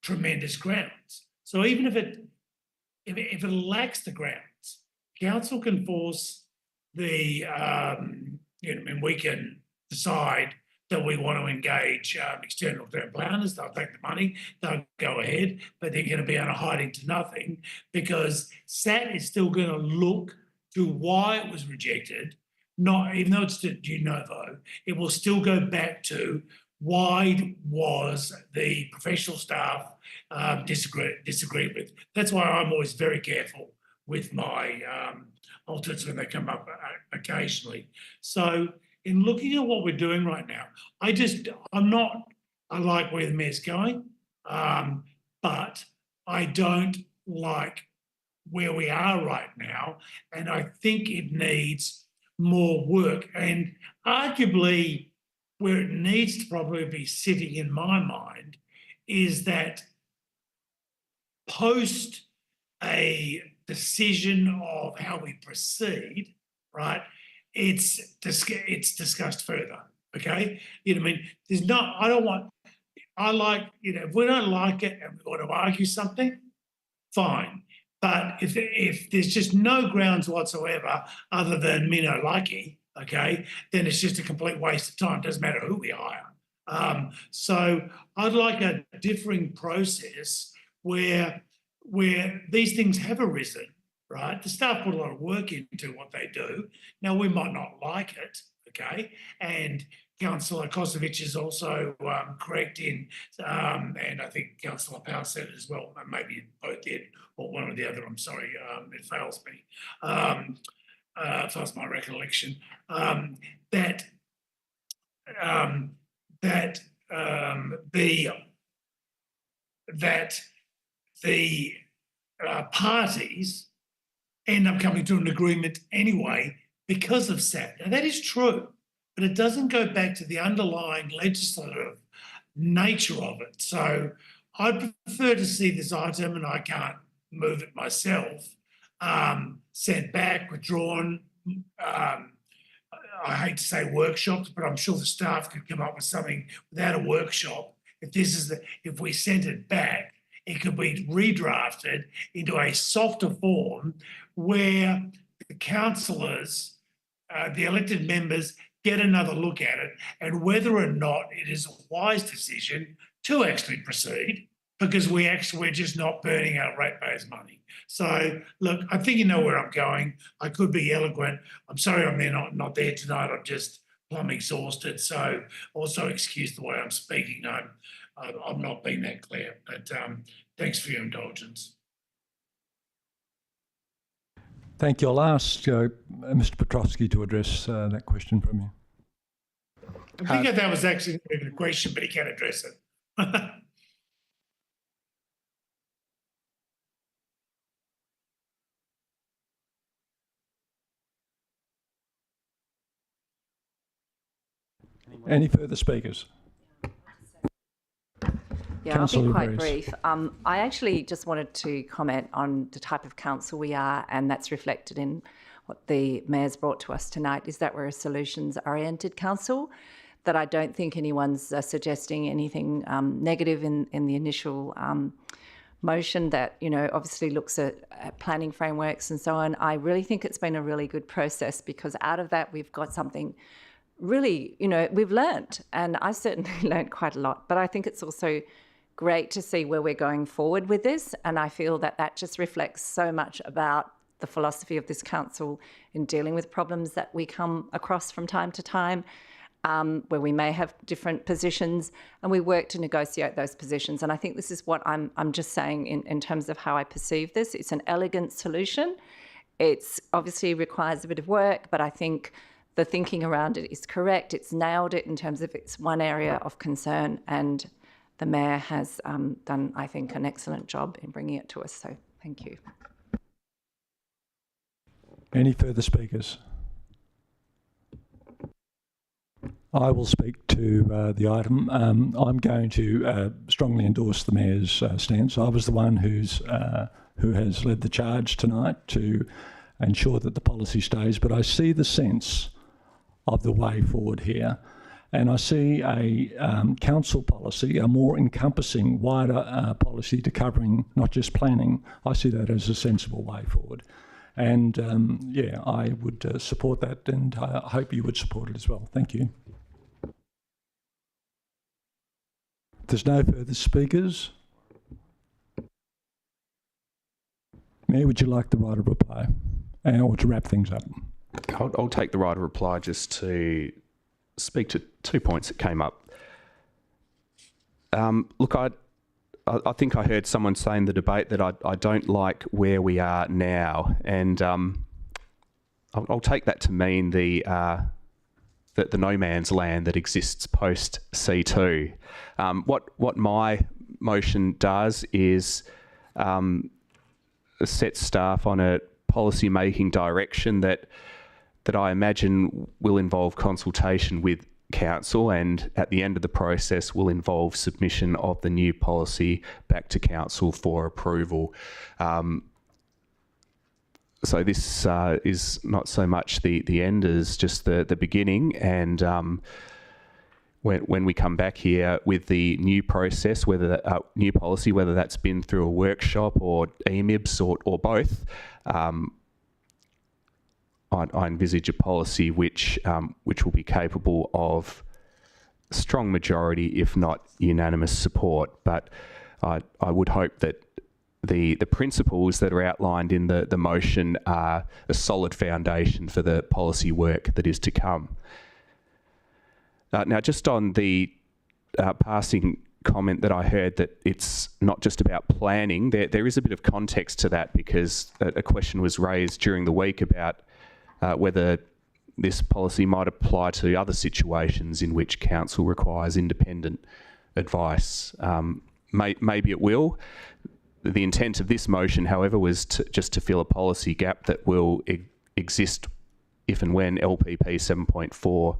tremendous grounds. So even if it lacks the grounds, council can force the and we can decide that we want to engage external ground planners. They'll take the money, they'll go ahead, but they're going to be on a hiding to nothing, because SAT is still going to look to why it was rejected. Not even though it's de novo, it will still go back to why was the professional staff disagree with. That's why I'm always very careful with my alternates when they come up occasionally. So in looking at what we're doing right now, I like where the mayor's going, but I don't like where we are right now, and I think it needs more work. And arguably, where it needs to probably be sitting in my mind is that post a decision of how we proceed, right? It's discussed further. Okay, you know what I mean? If we don't like it and we want to argue something, fine. But if there's just no grounds whatsoever other than me no likey, okay, then it's just a complete waste of time. Doesn't matter who we hire. So I'd like a differing process where these things have arisen, right? The staff put a lot of work into what they do. Now, we might not like it, okay? And Councillor Kosovic is also correct in, and I think Councillor Powell said it as well, maybe both did, or one or the other, I'm sorry, it fails me, fails my recollection, that the parties end up coming to an agreement anyway because of SAT. Now, that is true, but it doesn't go back to the underlying legislative nature of it. So I'd prefer to see this item, and I can't move it myself, sent back, withdrawn. I hate to say workshops, but I'm sure the staff could come up with something without a workshop. If we sent it back, it could be redrafted into a softer form where the councillors, the elected members, get another look at it, and whether or not it is a wise decision to actually proceed, because we're just not burning our ratepayers' money. So, look, I think you know where I'm going. I could be eloquent. I'm sorry I'm not there tonight. I'm just plumb exhausted. So also excuse the way I'm speaking. I'm not being that clear, but thanks for your indulgence. Thank you. I'll ask Mr. Petrovsky to address that question from you. I figured that was actually not even a question, but he can address it. Any further speakers? Yeah, I'll be Councillor quite Rees. brief. I actually just wanted to comment on the type of council we are, and that's reflected in what the Mayor's brought to us tonight, is that we're a solutions-oriented council, that I don't think anyone's suggesting anything negative in the initial motion that, you know, obviously looks at planning frameworks and so on. I really think it's been a really good process, because out of that we've got something really, you know, we've learnt, and I certainly learnt quite a lot, but I think it's also great to see where we're going forward with this, and I feel that that just reflects so much about the philosophy of this council in dealing with problems that we come across from time to time, where we may have different positions, and we work to negotiate those positions. And I think this is what I'm just saying in terms of how I perceive this. It's an elegant solution. It's obviously requires a bit of work, but I think the thinking around it is correct. It's nailed it in terms of it's one area of concern, and the Mayor has done, I think, an excellent job in bringing it to us. So thank you. Any further speakers? I will speak to the item. I'm going to strongly endorse the Mayor's stance. I was the one who has led the charge tonight to ensure that the policy stays, but I see the sense of the way forward here. And I see a council policy, a more encompassing, wider policy to covering not just planning. I see that as a sensible way forward. And yeah, I would support that, and I hope you would support it as well. Thank you. If there's no further speakers, Mayor, would you like the right of reply or to wrap things up? I'll take the right of reply just to speak to 2 points that came up. Look, I think I heard someone say in the debate that I don't like where we are now, and I'll take that to mean that the no man's land that exists post C2. What my motion does is set staff on a policy making direction that I imagine will involve consultation with council, and at the end of the process will involve submission of the new policy back to council for approval. So this is not so much the end as just the beginning, and when we come back here with the new process, whether that new policy, whether that's been through a workshop or EMIBS or both, I envisage a policy which will be capable of strong majority, if not unanimous support. But I would hope that the principles that are outlined in the motion are a solid foundation for the policy work that is to come. Now, just on the passing comment that I heard that it's not just about planning, there is a bit of context to that, because a question was raised during the week about whether this policy might apply to other situations in which council requires independent advice. Maybe it will. The intent of this motion, however, was just to fill a policy gap that will exist if and when LPP 7.4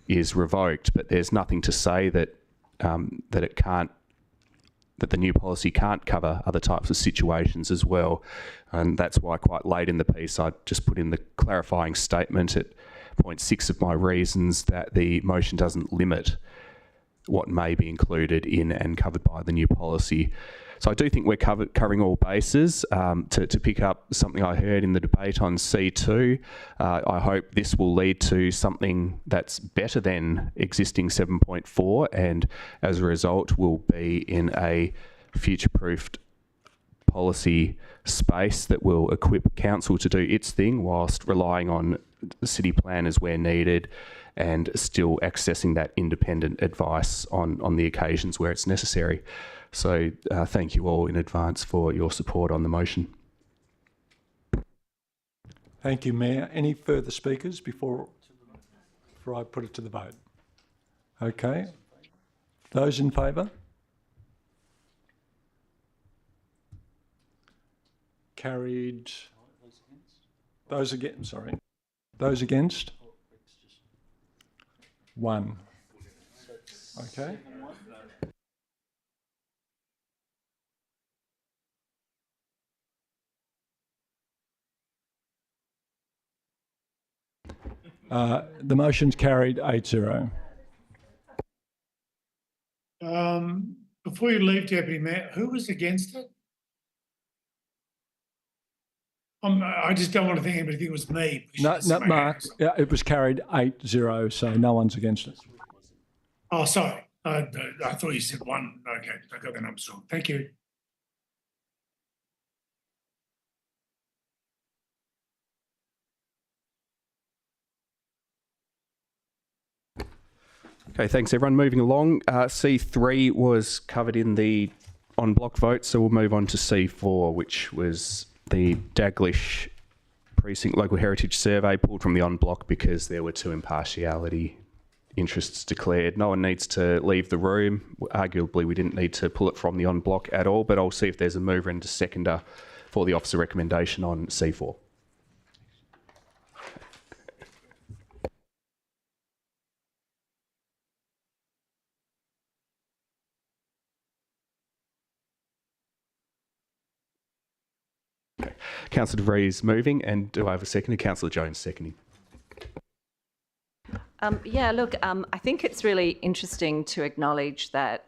is revoked. But there's nothing to say that that the new policy can't cover other types of situations as well. And that's why quite late in the piece I just put in the clarifying statement at point 6 of my reasons that the motion doesn't limit what may be included in and covered by the new policy. So I do think we're covering all bases. To pick up something I heard in the debate on C2, I hope this will lead to something that's better than existing 7.4, and as a result will be in a future-proofed policy space that will equip council to do its thing whilst relying on city planners where needed, and still accessing that independent advice on the occasions where it's necessary. So thank you all in advance for your support on the motion. Thank you, Mayor. Any further speakers before I put it to the vote? Okay. Those in favour? Carried. Those against? Sorry. Those against? 1. Okay. The motion's carried 8-0. Before you leave, Deputy Mayor, who was against it? I just don't want to think anybody think it was me. No, Mark, yeah, it was carried 8-0, so no one's against it. Oh, sorry. I thought you said 1. Okay, I got the numbers wrong. Thank you. Okay, thanks everyone. Moving along, C3 was covered in the on-block vote, so we'll move on to C4, which was the Daglish Precinct Local Heritage Survey, pulled from the on-block because there were 2 impartiality interests declared. No one needs to leave the room. Arguably, we didn't need to pull it from the on-block at all, but I'll see if there's a mover and a seconder for the officer recommendation on C4. Okay. Councillor De Vries moving, and do I have a seconder? Councillor Jones seconding. Yeah, look, I think it's really interesting to acknowledge that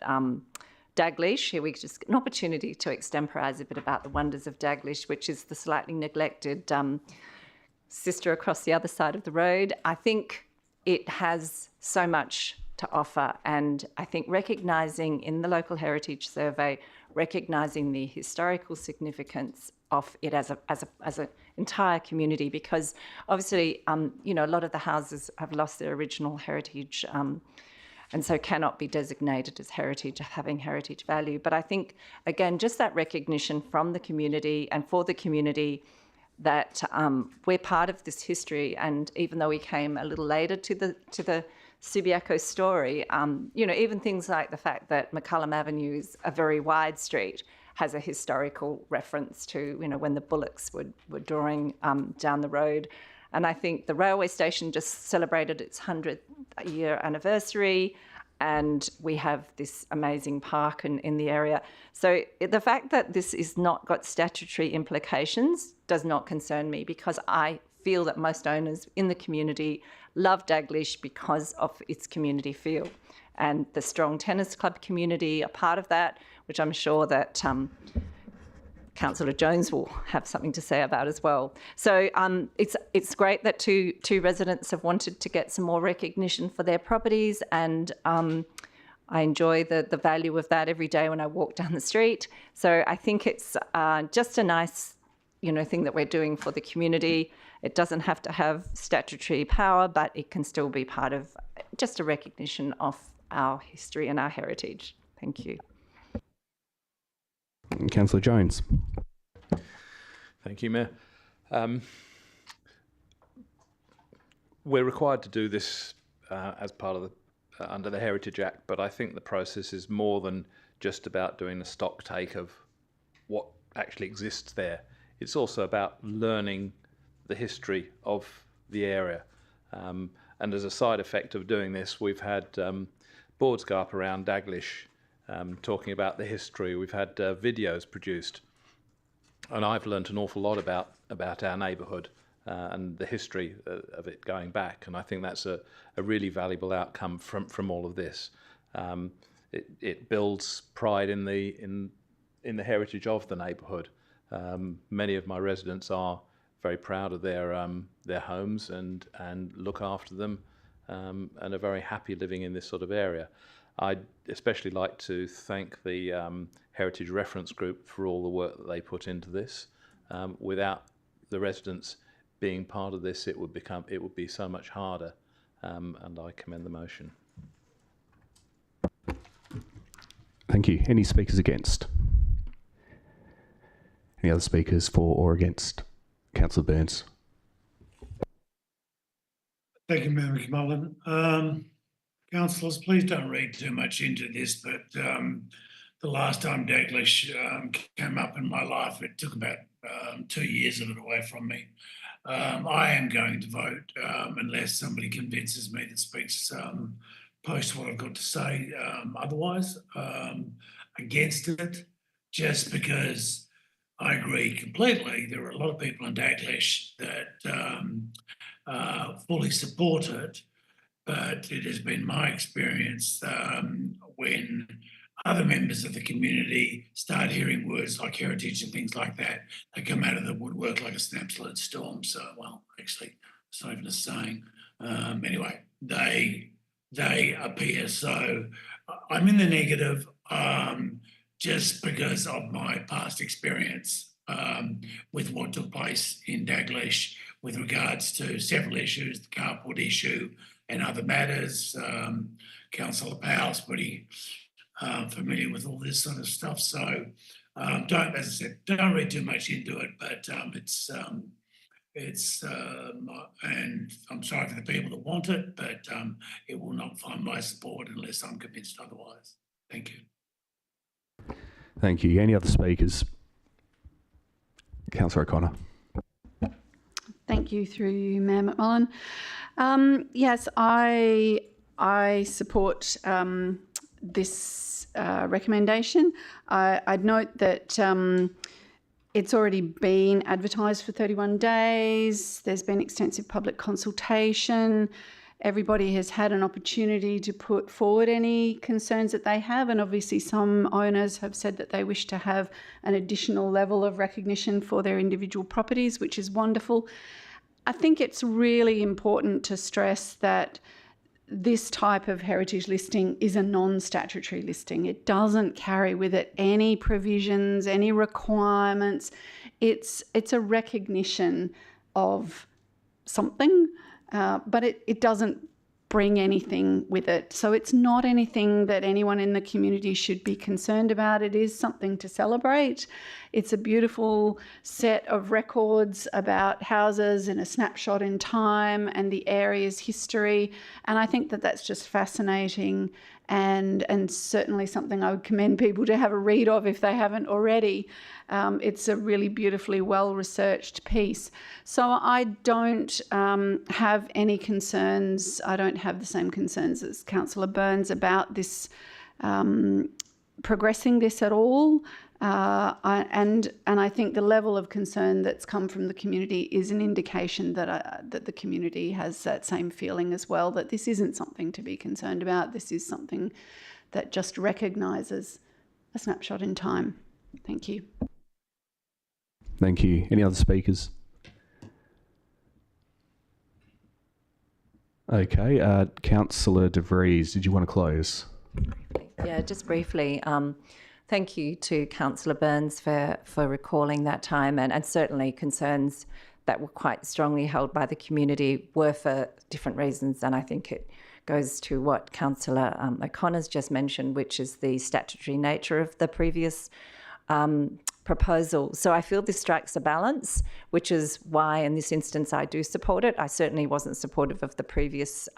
Daglish, here we just get an opportunity to extemporise a bit about the wonders of Daglish, which is the slightly neglected sister across the other side of the road. I think it has so much to offer, and I think recognising in the local heritage survey, recognising the historical significance of it as an entire community, because obviously, you know, a lot of the houses have lost their original heritage, and so cannot be designated as heritage, having heritage value. But I think, again, just that recognition from the community and for the community that we're part of this history, and even though we came a little later to the Subiaco story, you know, even things like the fact that McCullum Avenue is a very wide street has a historical reference to, you know, when the Bullocks were drawing down the road. And I think the railway station just celebrated its 100th year anniversary, and we have this amazing park in the area. So the fact that this is not got statutory implications does not concern me, because I feel that most owners in the community love Daglish because of its community feel. And the strong tennis club community are part of that, which I'm sure that Councillor Jones will have something to say about as well. So it's great that two residents have wanted to get some more recognition for their properties, and I enjoy the value of that every day when I walk down the street. So I think it's just a nice, you know, thing that we're doing for the community. It doesn't have to have statutory power, but it can still be part of just a recognition of our history and our heritage. Thank you. Councillor Jones. Thank you, Mayor. We're required to do this as part of the under the Heritage Act, but I think the process is more than just about doing a stock take of what actually exists there. It's also about learning the history of the area. And as a side effect of doing this, we've had boards go up around Daglish talking about the history. We've had videos produced, and I've learnt an awful lot about our neighbourhood and the history of it going back. And I think that's a really valuable outcome from all of this. It builds pride in the heritage of the neighbourhood. Many of my residents are very proud of their homes and look after them, and are very happy living in this sort of area. I'd especially like to thank the Heritage Reference Group for all the work that they put into this. Without the residents being part of this, it would be so much harder, and I commend the motion. Thank you. Any speakers against? Any other speakers for or against? Councillor Burns. Thank you, Mayor McMullen. Councillors, please don't read too much into this, but the last time Daglish came up in my life, it took about 2 years of it away from me. I am going to vote unless somebody convinces me that speaks post what I've got to say otherwise, against it, just because I agree completely. There are a lot of people in Daglish that fully support it, but it has been my experience when other members of the community start hearing words like heritage and things like that, they come out of the woodwork like a snap-slide storm. So, well, actually, it's not even a saying. Anyway, they appear. So I'm in the negative just because of my past experience with what took place in Daglish with regards to several issues, the carport issue and other matters. Councillor Powell's pretty familiar with all this sort of stuff. So don't, as I said, don't read too much into it, but and I'm sorry for the people that want it, but it will not find my support unless I'm convinced otherwise. Thank you. Thank you. Any other speakers? Councillor O'Connor. Thank you, through you, Mayor McMullen. Yes, I support this recommendation. I'd note that it's already been advertised for 31 days. There's been extensive public consultation. Everybody has had an opportunity to put forward any concerns that they have, and obviously some owners have said that they wish to have an additional level of recognition for their individual properties, which is wonderful. I think it's really important to stress that this type of heritage listing is a non-statutory listing. It doesn't carry with it any provisions, any requirements. It's a recognition of something, but it doesn't bring anything with it. So it's not anything that anyone in the community should be concerned about. It is something to celebrate. It's a beautiful set of records about houses in a snapshot in time and the area's history. And I think that that's just fascinating and certainly something I would commend people to have a read of if they haven't already. It's a really beautifully well-researched piece. So I don't have any concerns. I don't have the same concerns as Councillor Burns about this progressing this at all. And I think the level of concern that's come from the community is an indication that that the community has that same feeling as well, that this isn't something to be concerned about. This is something that just recognises a snapshot in time. Thank you. Thank you. Any other speakers? Okay, Councillor De Vries, did you want to close? Yeah, just briefly. Thank you to Councillor Burns for recalling that time, and certainly concerns that were quite strongly held by the community were for different reasons, and I think it goes to what Councillor O'Connor's just mentioned, which is the statutory nature of the previous proposal. So I feel this strikes a balance, which is why in this instance I do support it. I certainly wasn't supportive of the previous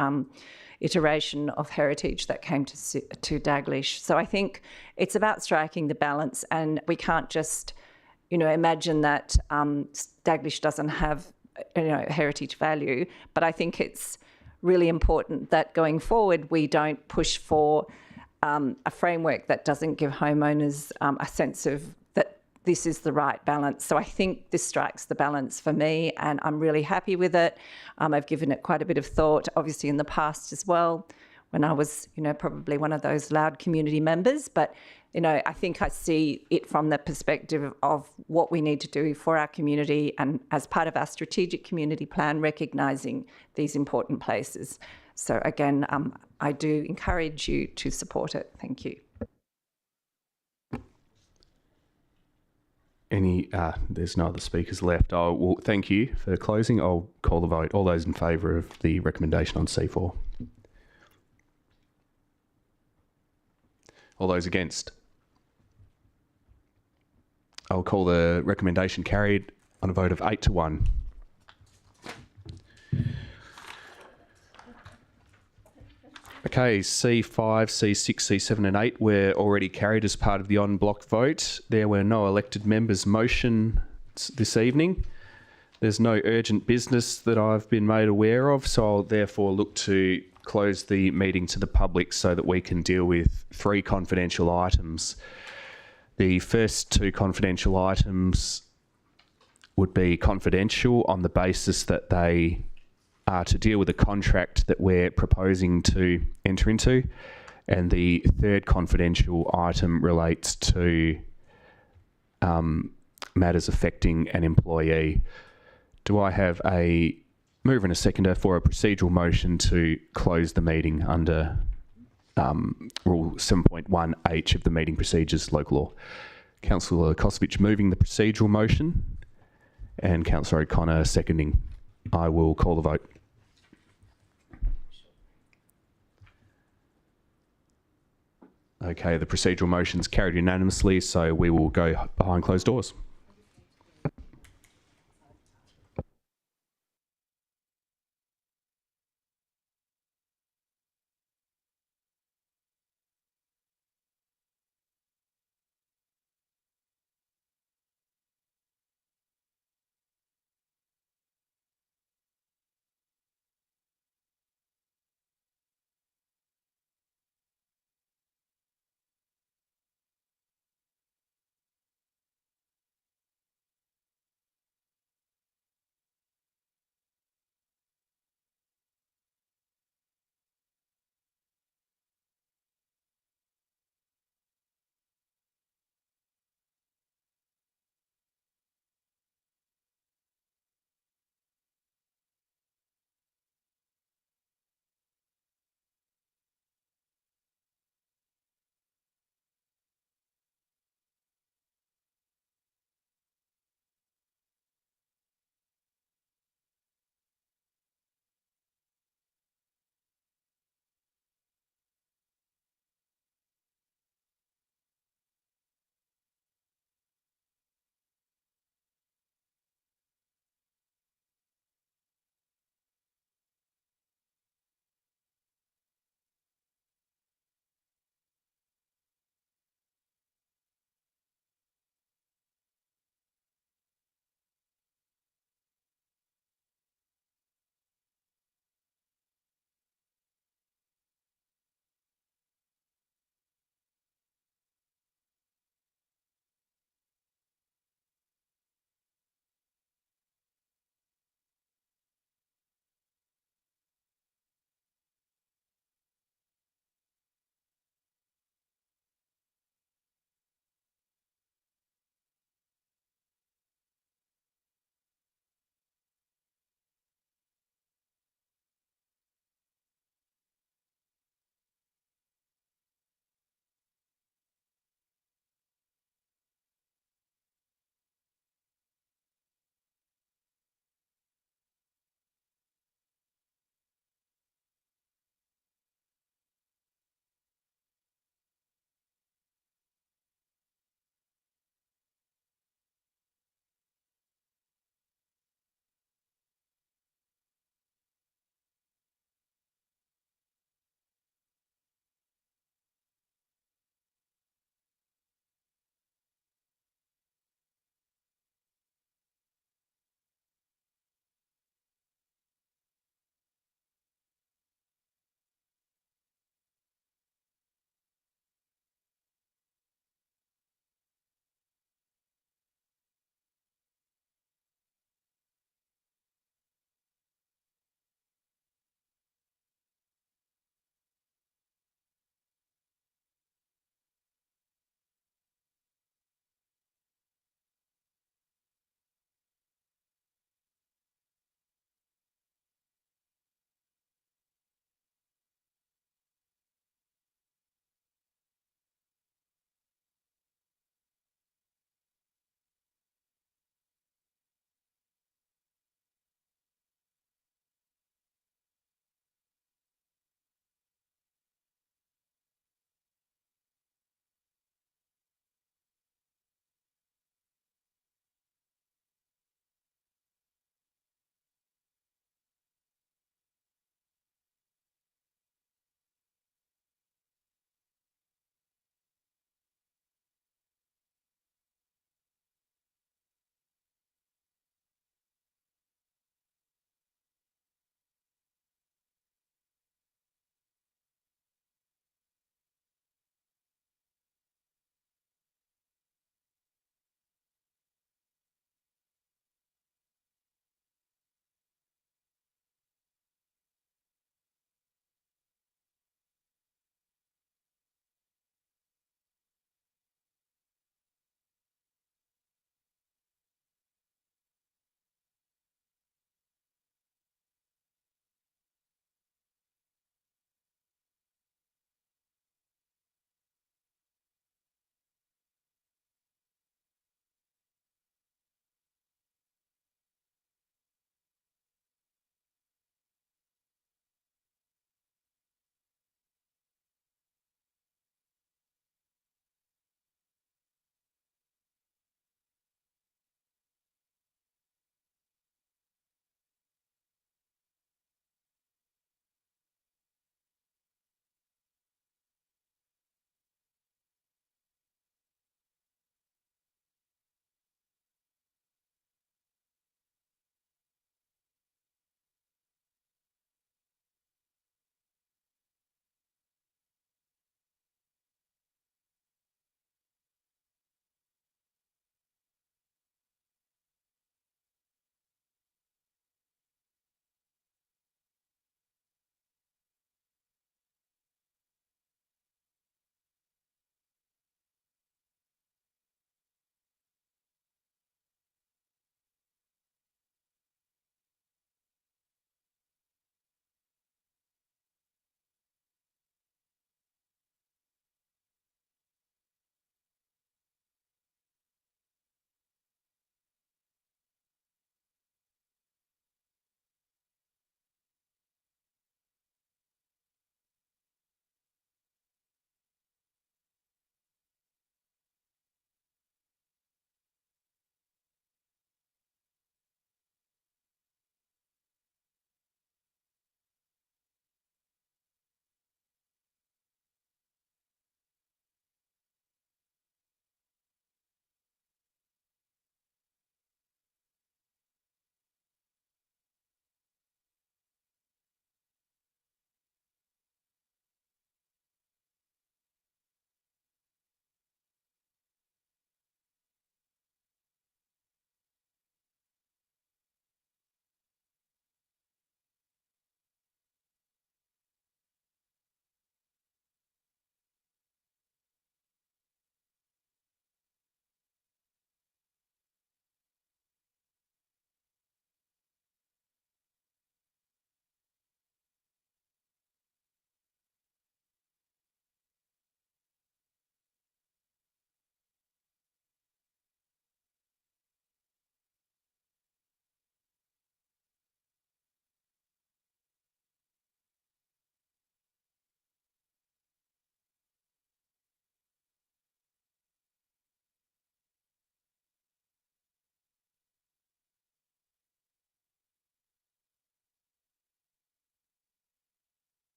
iteration of heritage that came to Daglish. So I think it's about striking the balance, and we can't just, imagine that Daglish doesn't have, heritage value. But I think it's really important that going forward we don't push for a framework that doesn't give homeowners a sense of that this is the right balance. So I think this strikes the balance for me, and I'm really happy with it. I've given it quite a bit of thought, obviously in the past as well, when I was, probably one of those loud community members. But, I think I see it from the perspective of what we need to do for our community, and as part of our strategic community plan, recognising these important places. So again, I do encourage you to support it. Thank you. There's no other speakers left. Well, thank you for closing. I'll call the vote. All those in favour of the recommendation on C4? All those against? I'll call the recommendation carried on a vote of 8-1. Okay, C5, C6, C7 and 8 were already carried as part of the on-block vote. There were no elected members motion this evening. There's no urgent business that I've been made aware of, so I'll therefore look to close the meeting to the public so that we can deal with 3 confidential items. The first 2 confidential items would be confidential on the basis that they are to deal with a contract that we're proposing to enter into. And the third confidential item relates to matters affecting an employee. Do I have a mover and a seconder for a procedural motion to close the meeting under Rule 7.1H of the Meeting Procedures Local Law? Councillor Kosovich moving the procedural motion and Councillor O'Connor seconding. I will call the vote. Okay, the procedural motion's carried unanimously, so we will go behind closed doors.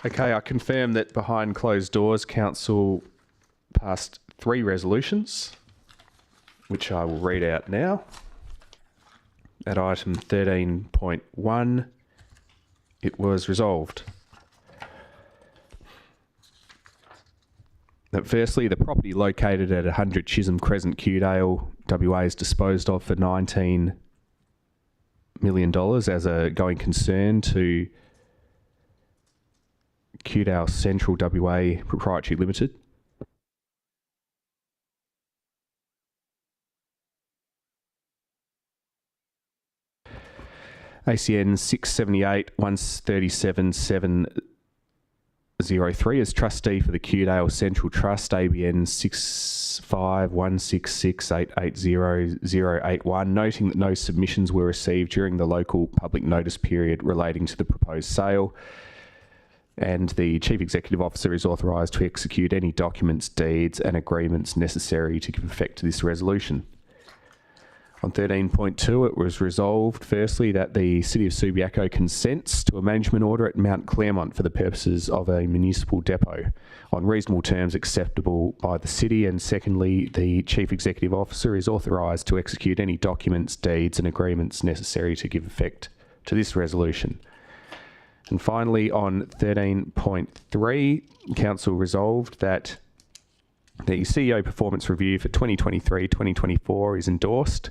Okay, I confirm that behind closed doors, Council passed 3 resolutions, which I will read out now. At item 13.1, it was resolved that firstly, the property located at 100 Chisholm Crescent, Kewdale, WA is disposed of for $19 million as a going concern to Kewdale Central WA Proprietary Limited. ACN 678 137 703 as trustee for the Kewdale Central Trust, ABN 651668808081, noting that no submissions were received during the local public notice period relating to the proposed sale, and the Chief Executive Officer is authorised to execute any documents, deeds and agreements necessary to give effect to this resolution. On 13.2, it was resolved, firstly, that the City of Subiaco consents to a management order at Mount Claremont for the purposes of a municipal depot on reasonable terms acceptable by the City, and secondly, the Chief Executive Officer is authorised to execute any documents, deeds and agreements necessary to give effect to this resolution. And finally, on 13.3, Council resolved that the CEO performance review for 2023-2024 is endorsed,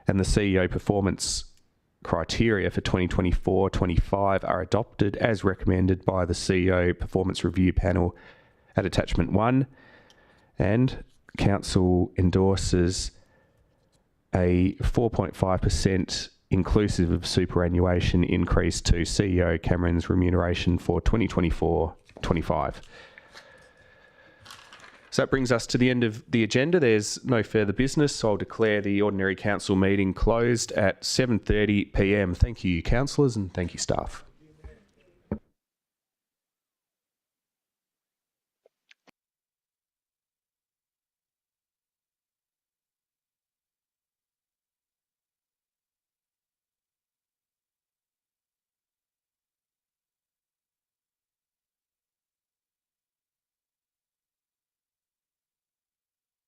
and the CEO performance criteria for 2024-25 are adopted as recommended by the CEO performance review panel at attachment 1, and Council endorses a 4.5% inclusive of superannuation increase to CEO Cameron's remuneration for 2024-25. So that brings us to the end of the agenda. There's no further business, so I'll declare the ordinary council meeting closed at 7:30 p.m. Thank you, councillors, and thank you, staff.